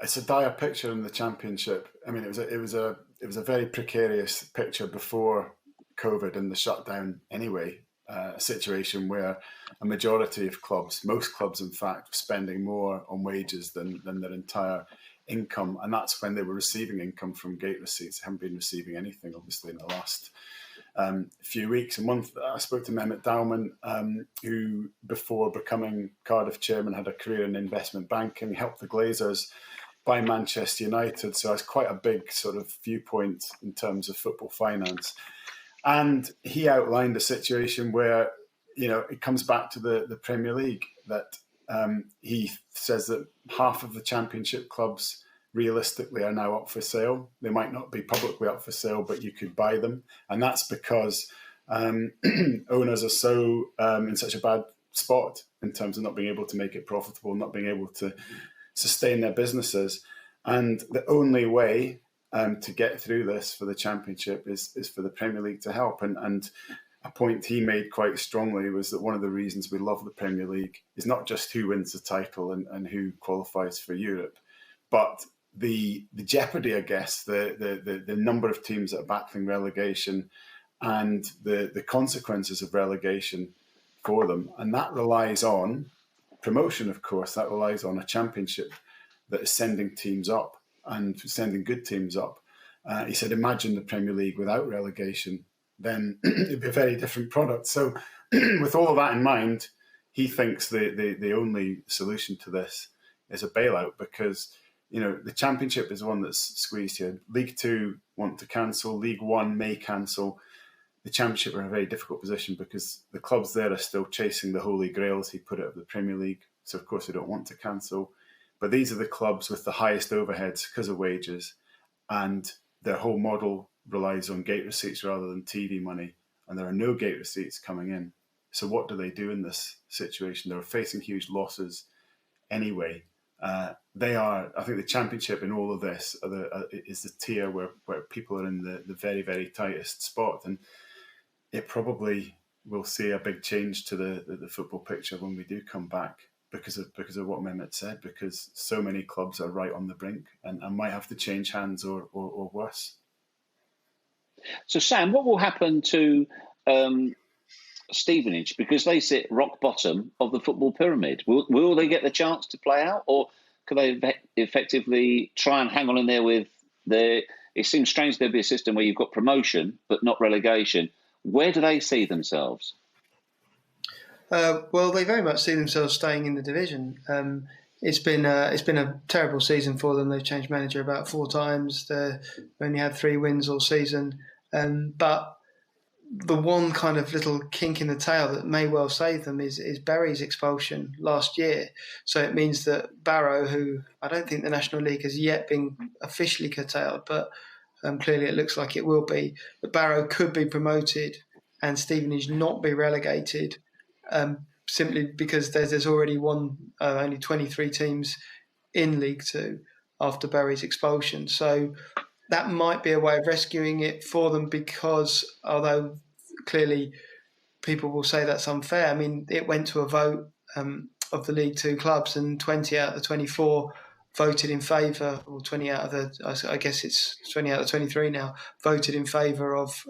It's a dire picture in the Championship. I mean, it was a very precarious picture before COVID and the shutdown anyway. A situation where a majority of clubs, most clubs in fact, were spending more on wages than their entire income. And that's when they were receiving income from gate receipts. They haven't been receiving anything, obviously, in the last few weeks. And I spoke to Mehmet Dauman, who before becoming Cardiff chairman had a career in investment banking, helped the Glazers buy Manchester United. So it's quite a big sort of viewpoint in terms of football finance. And he outlined a situation where, it comes back to the Premier League, that he says that half of the Championship clubs realistically are now up for sale. They might not be publicly up for sale, but you could buy them. And that's because owners are so in such a bad spot in terms of not being able to make it profitable, not being able to sustain their businesses. And the only way to get through this for the Championship is for the Premier League to help. And a point he made quite strongly was that one of the reasons we love the Premier League is not just who wins the title and who qualifies for Europe, but the jeopardy, I guess, the number of teams that are battling relegation and the consequences of relegation for them. And that relies on promotion, of course. That relies on a Championship that is sending teams up and sending good teams up. He said, imagine the Premier League without relegation, then it'd be a very different product. So with all of that in mind, he thinks the only solution to this is a bailout, because, the Championship is the one that's squeezed here. League Two want to cancel. League One may cancel. The Championship are in a very difficult position because the clubs there are still chasing the holy grail, as he put it, of the Premier League. So, of course, they don't want to cancel. But these are the clubs with the highest overheads because of wages, and their whole model relies on gate receipts rather than TV money, and there are no gate receipts coming in. So what do they do in this situation? They're facing huge losses anyway. I think the Championship in all of this is the tier where people are in the very, very tightest spot, and it probably will see a big change to the football picture when we do come back. Because of what Mehmet said, because so many clubs are right on the brink and might have to change hands or worse. So, Sam, what will happen to Stevenage? Because they sit rock bottom of the football pyramid. Will they get the chance to play out, or could they effectively try and hang on in there with the... It seems strange there'd be a system where you've got promotion but not relegation. Where do they see themselves? Well, they very much see themselves staying in the division. It's been a terrible season for them. They've changed manager about 4 times. They've only had 3 wins all season. But the one kind of little kink in the tail that may well save them is Barry's expulsion last year. So it means that Barrow, who I don't think the National League has yet been officially curtailed, but clearly it looks like it will be, that Barrow could be promoted and Stevenage not be relegated. Simply because there's already only 23 teams in League Two after Barry's expulsion. So that might be a way of rescuing it for them, because although clearly people will say that's unfair, I mean, it went to a vote of the League Two clubs, and 20 out of the 24 voted in favour, or 20 out of the, I guess it's 20 out of 23 now, voted in favour of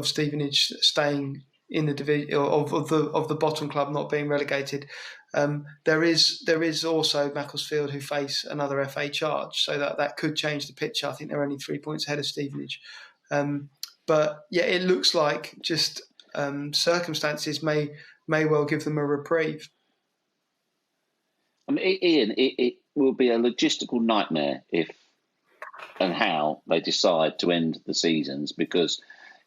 Stevenage staying in the division, of the bottom club not being relegated. There is also Macclesfield, who face another FA charge, so that could change the picture. I think they're only 3 points ahead of Stevenage. But yeah, it looks like just circumstances may well give them a reprieve. I mean, Ian, it will be a logistical nightmare if and how they decide to end the seasons, because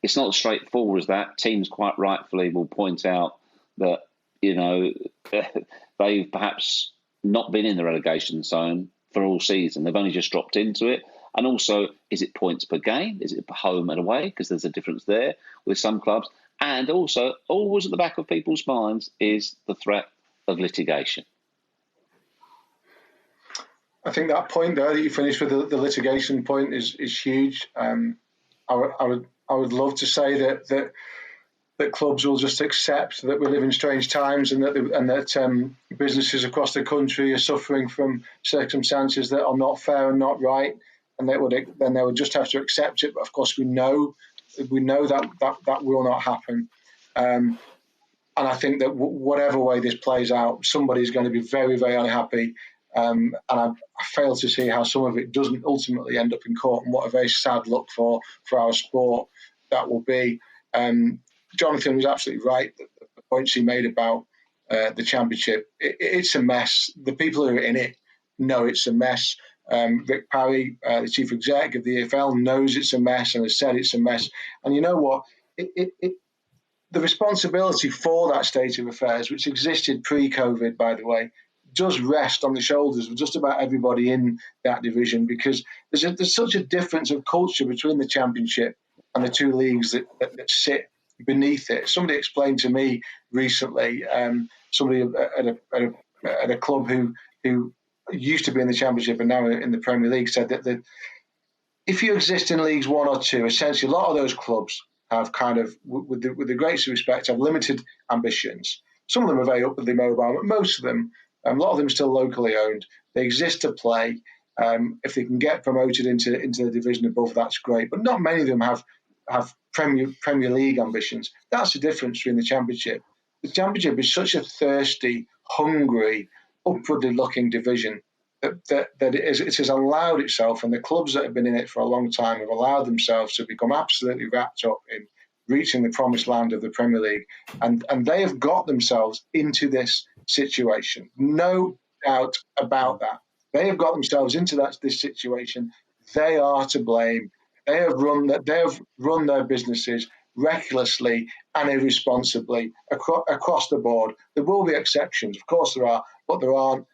it's not as straightforward as that. Teams quite rightfully will point out that, they've perhaps not been in the relegation zone for all season. They've only just dropped into it. And also, is it points per game? Is it home and away? Because there's a difference there with some clubs. And also, always at the back of people's minds is the threat of litigation. I think that point there that you finished with, the litigation point, is huge. I would love to say that clubs will just accept that we live in strange times, and that businesses across the country are suffering from circumstances that are not fair and not right, and they would just have to accept it. But of course, we know that will not happen. And I think that whatever way this plays out, somebody's going to be very, very unhappy. And I fail to see how some of it doesn't ultimately end up in court, and what a very sad look for our sport that will be. Jonathan was absolutely right. The points he made about the championship, it's a mess. The people who are in it know it's a mess. Rick Parry, the chief exec of the EFL, knows it's a mess and has said it's a mess. And you know what? The responsibility for that state of affairs, which existed pre-COVID, by the way, does rest on the shoulders of just about everybody in that division, because there's such a difference of culture between the championship and the two leagues that sit beneath it. Somebody explained to me recently, somebody at a club who used to be in the championship and now in the Premier League, said that if you exist in leagues 1 or 2, essentially a lot of those clubs have kind of, with the greatest respect, have limited ambitions. Some of them are very upwardly mobile, but most of them, a lot of them are still locally owned. They exist to play. If they can get promoted into the division above, that's great. But not many of them have Premier League ambitions. That's the difference between the Championship. The Championship is such a thirsty, hungry, upwardly looking division that it has allowed itself, and the clubs that have been in it for a long time have allowed themselves to become absolutely wrapped up in reaching the promised land of the Premier League. And they have got themselves into this situation. No doubt about that. They have got themselves into this situation. They are to blame. They have run their businesses recklessly and irresponsibly across the board. There will be exceptions, of course there are, but there aren't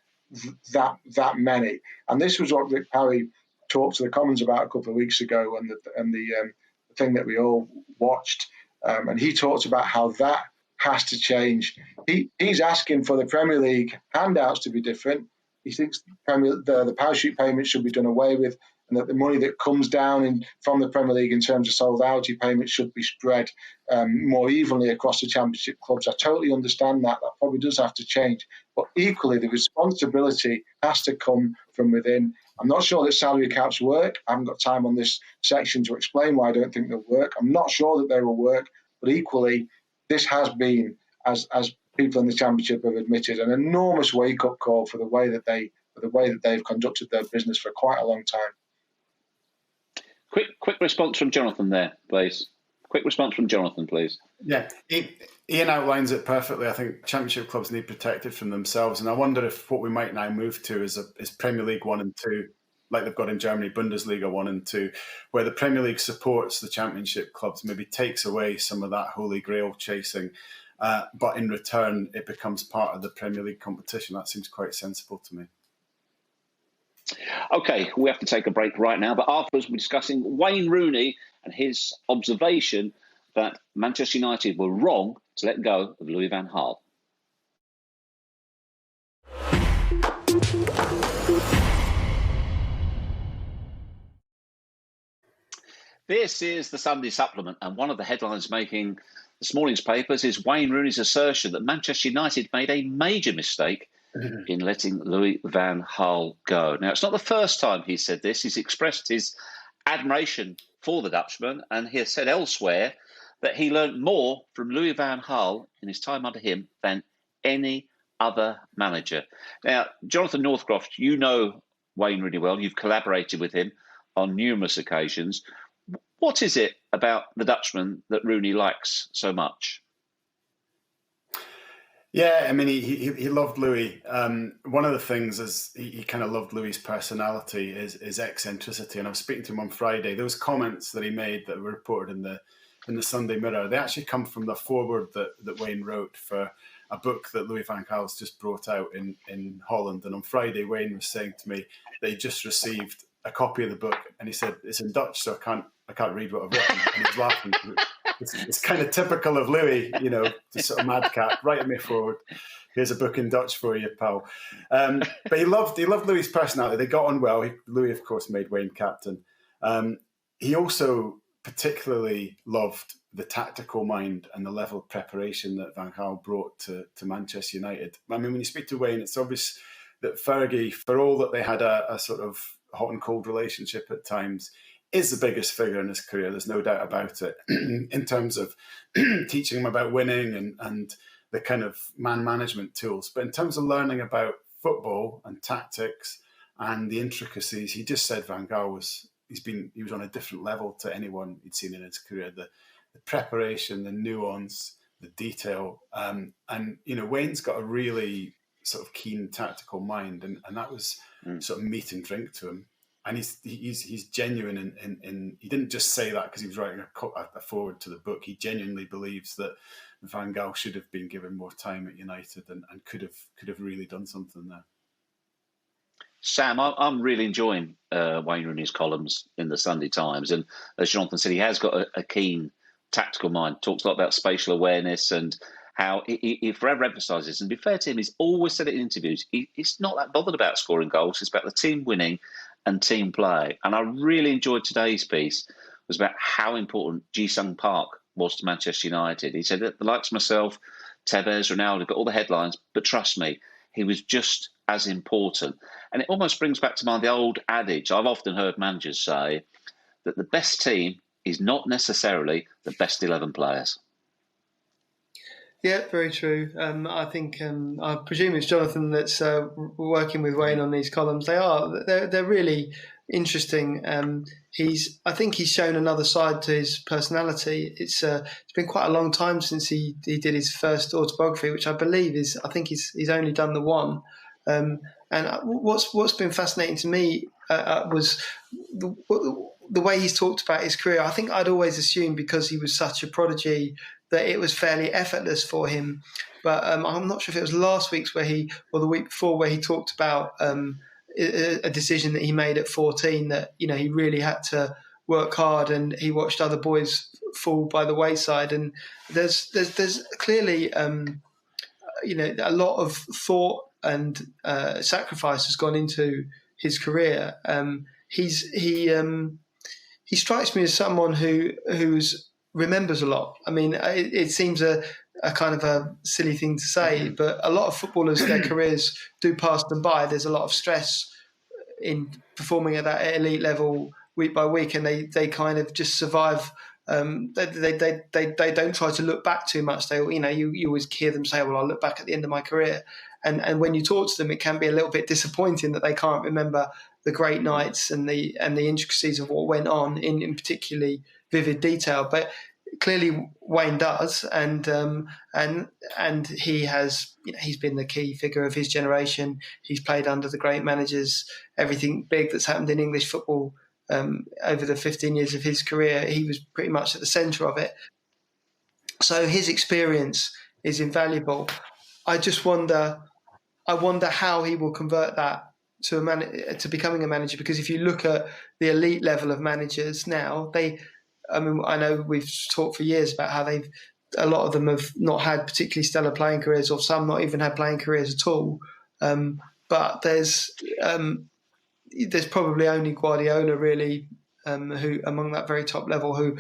that many. And this was what Rick Parry talked to the Commons about a couple of weeks ago, and the thing that we all watched. And he talked about how that has to change. He's asking for the Premier League handouts to be different. He thinks the parachute payments should be done away with, and that the money that comes down from the Premier League in terms of solidarity payments should be spread more evenly across the Championship clubs. I totally understand that. That probably does have to change. But equally, the responsibility has to come from within. I'm not sure that salary caps work. I haven't got time on this section to explain why I don't think they'll work. I'm not sure that they will work. But equally, this has been, as people in the Championship have admitted, an enormous wake-up call for the way that they've conducted their business for quite a long time. Quick response from Jonathan there, please. Quick response from Jonathan, please. Yeah, Ian outlines it perfectly. I think Championship clubs need protected from themselves, and I wonder if what we might now move to is Premier League 1 and 2, like they've got in Germany, Bundesliga 1 and 2, where the Premier League supports the Championship clubs, maybe takes away some of that holy grail chasing, but in return it becomes part of the Premier League competition. That seems quite sensible to me. Okay, we have to take a break right now, but afterwards we're discussing Wayne Rooney and his observation that Manchester United were wrong to let go of Louis van Gaal. This is the Sunday Supplement, and one of the headlines making this morning's papers is Wayne Rooney's assertion that Manchester United made a major mistake in letting Louis van Gaal go. Now, it's not the first time he said this. He's expressed his admiration for the Dutchman, and he has said elsewhere that he learned more from Louis van Gaal in his time under him than any other manager. Now, Jonathan Northcroft, you know Wayne really well. You've collaborated with him on numerous occasions. What is it about the Dutchman that Rooney likes so much? Yeah, I mean, he loved Louis. One of the things is he kind of loved Louis' personality, his eccentricity. And I was speaking to him on Friday. Those comments that he made that were reported in the Sunday Mirror, they actually come from the foreword that Wayne wrote for a book that Louis van Gaal's just brought out in Holland. And on Friday, Wayne was saying to me that he just received a copy of the book, and he said it's in Dutch, so I can't read what I've written. And he was laughing. it's kind of typical of Louis, the sort of madcap, writing me forward. Here's a book in Dutch for you, pal. But he loved Louis' personality. They got on well. Louis, of course, made Wayne captain. He also particularly loved the tactical mind and the level of preparation that Van Gaal brought to Manchester United. I mean, when you speak to Wayne, it's obvious that Fergie, for all that they had a sort of hot and cold relationship at times, is the biggest figure in his career. There's no doubt about it. In terms of teaching him about winning and the kind of man management tools. But in terms of learning about football and tactics and the intricacies, he just said Van Gaal was on a different level to anyone he'd seen in his career. The preparation, the nuance, the detail. And, Wayne's got a really sort of keen tactical mind, and that was sort of meat and drink to him. And he's genuine in he didn't just say that because he was writing a foreword to the book. He genuinely believes that Van Gaal should have been given more time at United and could have really done something there. Sam, I'm really enjoying Wayne Rooney's columns in the Sunday Times, and as Jonathan said, he has got a keen tactical mind. Talks a lot about spatial awareness and how he forever emphasises, and to be fair to him, he's always said it in interviews, he's not that bothered about scoring goals. It's about the team winning and team play. And I really enjoyed today's piece. It was about how important Ji-sung Park was to Manchester United. He said that the likes of myself, Tevez, Ronaldo, got all the headlines, but trust me, he was just as important. And it almost brings back to mind the old adage I've often heard managers say, that the best team is not necessarily the best 11 players. Yeah, very true. I think I presume it's Jonathan that's working with Wayne on these columns. They're really interesting. I think he's shown another side to his personality. It's been quite a long time since he did his first autobiography, which I believe he's only done the one. And what's been fascinating to me was the way he's talked about his career. I think I'd always assumed, because he was such a prodigy, that it was fairly effortless for him. But I'm not sure if it was last week's or the week before, where he talked about a decision that he made at 14, that he really had to work hard, and he watched other boys fall by the wayside. And there's clearly a lot of thought and sacrifice has gone into his career. He strikes me as someone who remembers a lot. I mean, it seems a kind of a silly thing to say, but a lot of footballers, their careers do pass them by. There's a lot of stress in performing at that elite level week by week, and they kind of just survive. They don't try to look back too much. You always hear them say, "Well, I'll look back at the end of my career," and when you talk to them, it can be a little bit disappointing that they can't remember the great nights and the intricacies of what went on in particularly vivid detail. But clearly Wayne does, and he has. He's been the key figure of his generation. He's played under the great managers. Everything big that's happened in English football over the 15 years of his career, he was pretty much at the centre of it. So his experience is invaluable. I wonder how he will convert that to becoming a manager, because if you look at the elite level of managers now, I know we've talked for years about how a lot of them have not had particularly stellar playing careers, or some not even had playing careers at all. But there's probably only Guardiola really, who among that very top level, who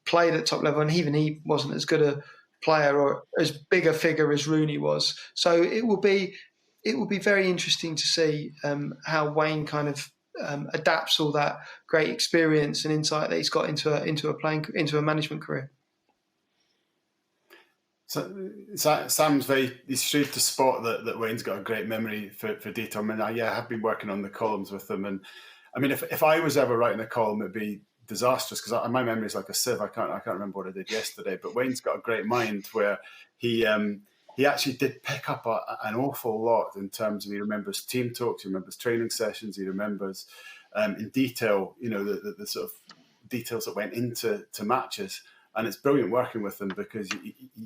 played at top level, and even he wasn't as good a player or as big a figure as Rooney was. So it will be very interesting to see how Wayne kind of adapts all that great experience and insight that he's got into a management career. So Sam's he's shrewd to spot that Wayne's got a great memory for detail. I mean, I have been working on the columns with him, and I mean, if I was ever writing a column, it'd be disastrous because my memory is like a sieve. I can't remember what I did yesterday. But Wayne's got a great mind where he actually did pick up an awful lot in terms of, he remembers team talks, he remembers training sessions, he remembers in detail, the sort of details that went into matches. And it's brilliant working with him because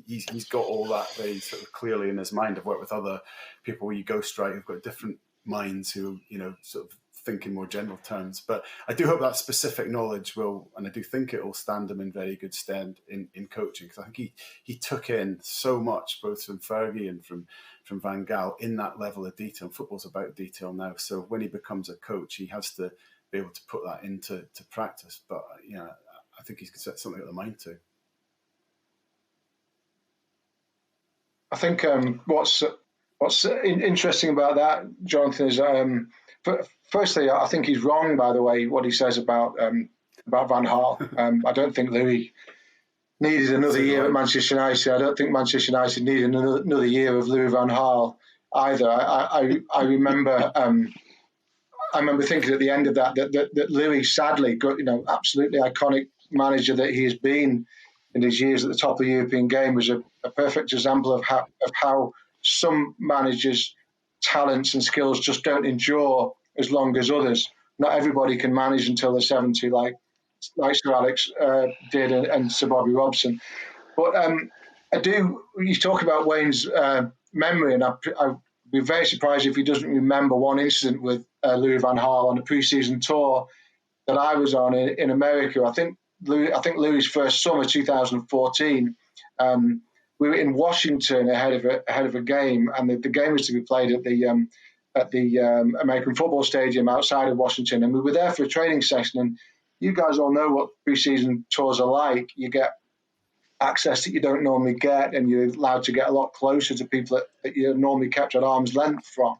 he's got all that very sort of clearly in his mind. I've worked with other people where you ghostwrite who've got different minds who, sort of think in more general terms. But I do hope that specific knowledge will, and I do think it will stand him in very good stead in coaching, because I think he took in so much, both from Fergie and from Van Gaal, in that level of detail. Football's about detail now, so when he becomes a coach, he has to be able to put that into practice. But I think he's got something at the mind to. I think what's interesting about that, Jonathan, is firstly, I think he's wrong, by the way, what he says about Van Gaal. I don't think Louis needed another year at Manchester United. I don't think Manchester United needed another year of Louis van Gaal either. I remember thinking at the end of that Louis, sadly, absolutely iconic manager that he has been in his years at the top of the European game, was a perfect example of how some managers' talents and skills just don't endure as long as others. Not everybody can manage until they're 70, like Sir Alex did and Sir Bobby Robson. But you talk about Wayne's memory, and I'd be very surprised if he doesn't remember one incident with Louis van Gaal on a pre-season tour that I was on in America. I think Louis' first summer, 2014, we were in Washington ahead of a game, and the game was to be played at the American Football Stadium outside of Washington, and we were there for a training session. And you guys all know what pre-season tours are like. You get access that you don't normally get, and you're allowed to get a lot closer to people that you're normally kept at arm's length from.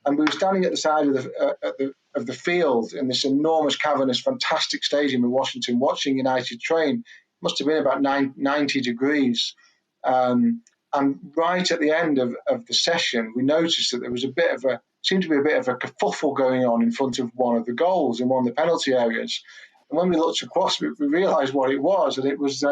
And we were standing at the side of the field in this enormous, cavernous, fantastic stadium in Washington, watching United train. It must have been about 90 degrees. And right at the end of the session, we noticed that there was seemed to be a bit of a kerfuffle going on in front of one of the goals in one of the penalty areas. And when we looked across, we realised what it was, and it was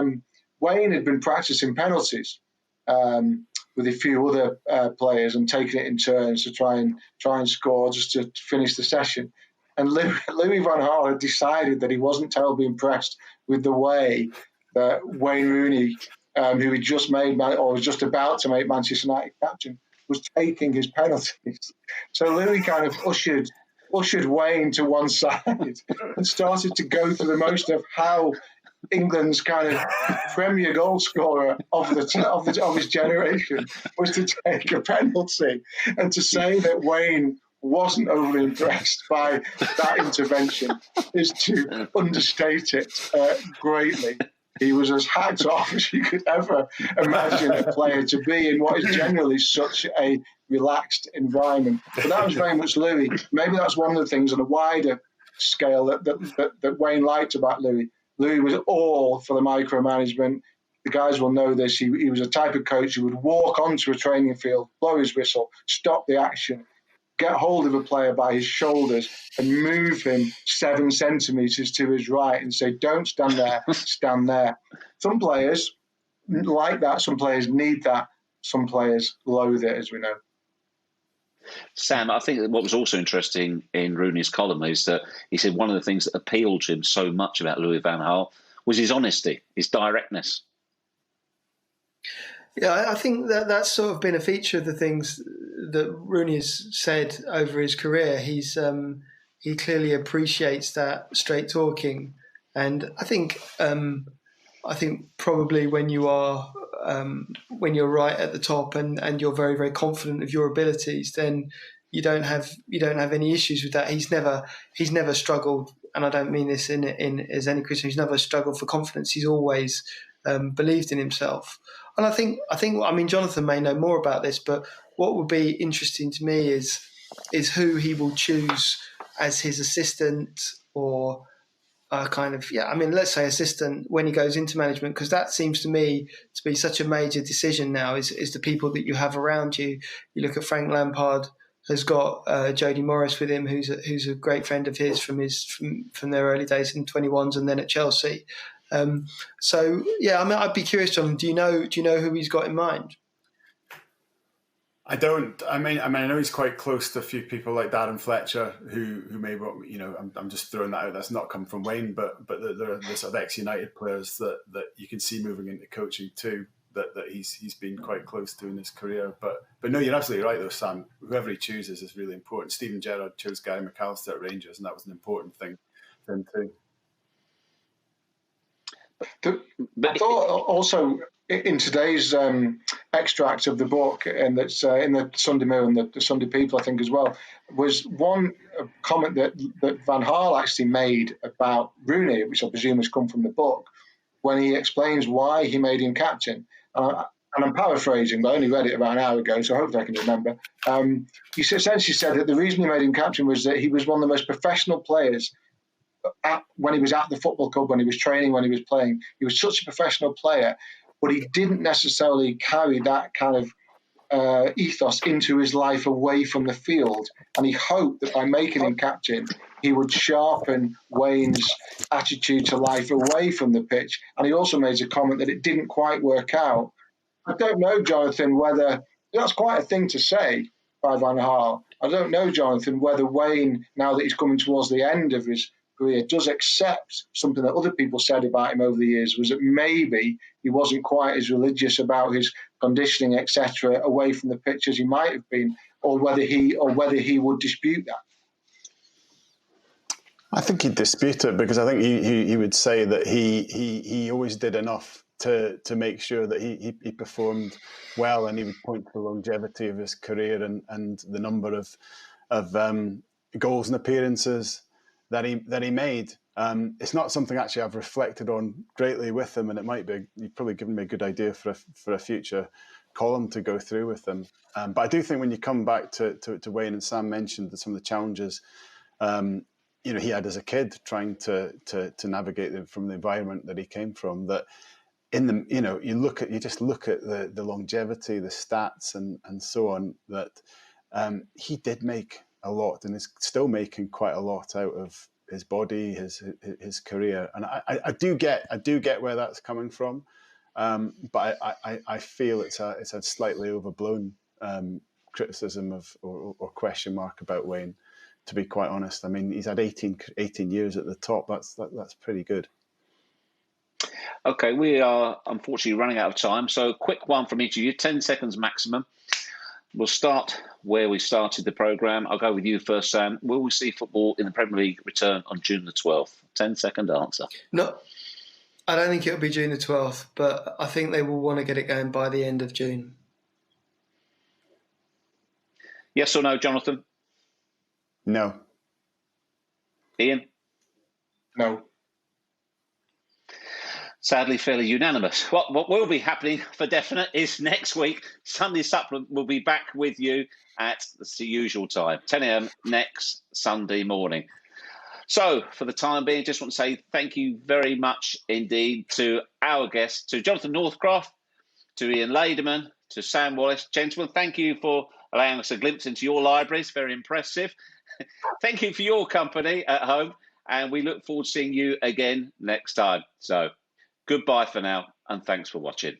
Wayne had been practicing penalties with a few other players and taking it in turns to try and score just to finish the session. And Louis van Gaal had decided that he wasn't terribly impressed with the way that Wayne Rooney, who had just made or was just about to make Manchester United captain, was taking his penalties. So Louis kind of ushered Wayne to one side and started to go through the motion of how England's kind of premier goal scorer of his generation was to take a penalty, and to say that Wayne wasn't overly impressed by that intervention is to understate it greatly. He was as hacked off as you could ever imagine a player to be in what is generally such a relaxed environment. But that was very much Louis. Maybe that's one of the things on a wider scale that Wayne liked about Louis. Louis was all for the micromanagement. The guys will know this. He was a type of coach who would walk onto a training field, blow his whistle, stop the action, get hold of a player by his shoulders and move him 7 centimetres to his right and say, don't stand there, stand there. Some players like that. Some players need that. Some players loathe it, as we know. Sam, I think that what was also interesting in Rooney's column is that he said one of the things that appealed to him so much about Louis van Gaal was his honesty, his directness. Yeah, I think that's sort of been a feature of the things that Rooney has said over his career. He clearly appreciates that straight talking, and I think probably when you're right at the top and you're very, very confident of your abilities, then you don't have any issues with that. He's never struggled, and I don't mean this in as any criticism. He's never struggled for confidence. He's always believed in himself. And I think Jonathan may know more about this, but what would be interesting to me is who he will choose as his assistant or let's say assistant when he goes into management, because that seems to me to be such a major decision now is the people that you have around you. You look at Frank Lampard has got Jody Morris with him, who's a great friend of his from their early days in 21s and then at Chelsea. I'd be curious, John. Do you know who he's got in mind? I don't. I mean, I know he's quite close to a few people like Darren Fletcher, who may, I'm just throwing that out. That's not come from Wayne, but there are the sort of ex-United players that you can see moving into coaching too. That he's been quite close to in his career. But no, you're absolutely right though, Sam. whoever he chooses is really important. Stephen Gerrard chose Gary McAllister at Rangers, and that was an important thing for him too. I thought also in today's extract of the book, and that's in the Sunday Mirror and the Sunday People, I think as well, was one comment that Van Gaal actually made about Rooney, which I presume has come from the book, when he explains why he made him captain. And I'm paraphrasing, but I only read it about an hour ago, so hopefully I can remember. He essentially said that the reason he made him captain was that he was one of the most professional players when he was at the football club, when he was training, when he was playing. He was such a professional player, but he didn't necessarily carry that kind of ethos into his life away from the field. And he hoped that by making him captain, he would sharpen Wayne's attitude to life away from the pitch. And he also made a comment that it didn't quite work out. I don't know, Jonathan, whether that's quite a thing to say by Van Gaal. I don't know, Jonathan, whether Wayne, now that he's coming towards the end of his career, does accept something that other people said about him over the years, was that maybe he wasn't quite as religious about his conditioning, etc., away from the pitch as he might have been, or whether he would dispute that. I think he'd dispute it, because I think he would say that he always did enough to make sure that he performed well, and he would point to the longevity of his career and the number of goals and appearances that he made. It's not something actually I've reflected on greatly with him, and it might be, you've probably given me a good idea for a future column to go through with him. But I do think when you come back to Wayne, and Sam mentioned some of the challenges he had as a kid, trying to navigate from the environment that he came from, that you just look at the longevity, the stats, and so on, that he did make a lot, and is still making quite a lot out of his body, his career. And I do get where that's coming from, but I feel it's a slightly overblown criticism of or question mark about Wayne, to be quite honest. I mean, he's had 18 years at the top. That's pretty good. Okay, we are unfortunately running out of time, so quick one from each of you, 10 seconds maximum. We'll start where we started the programme. I'll go with you first, Sam. Will we see football in the Premier League return on June the 12th? 10-second answer. No, I don't think it'll be June the 12th, but I think they will want to get it going by the end of June. Yes or no, Jonathan? No. Ian? No. Sadly, fairly unanimous. What will be happening for definite is next week, Sunday Supplement will be back with you at the usual time, 10 a.m. next Sunday morning. So, for the time being, just want to say thank you very much indeed to our guests, to Jonathan Northcroft, to Ian Ladyman, to Sam Wallace. Gentlemen, thank you for allowing us a glimpse into your libraries. Very impressive. Thank you for your company at home, and we look forward to seeing you again next time. So, goodbye for now, and thanks for watching.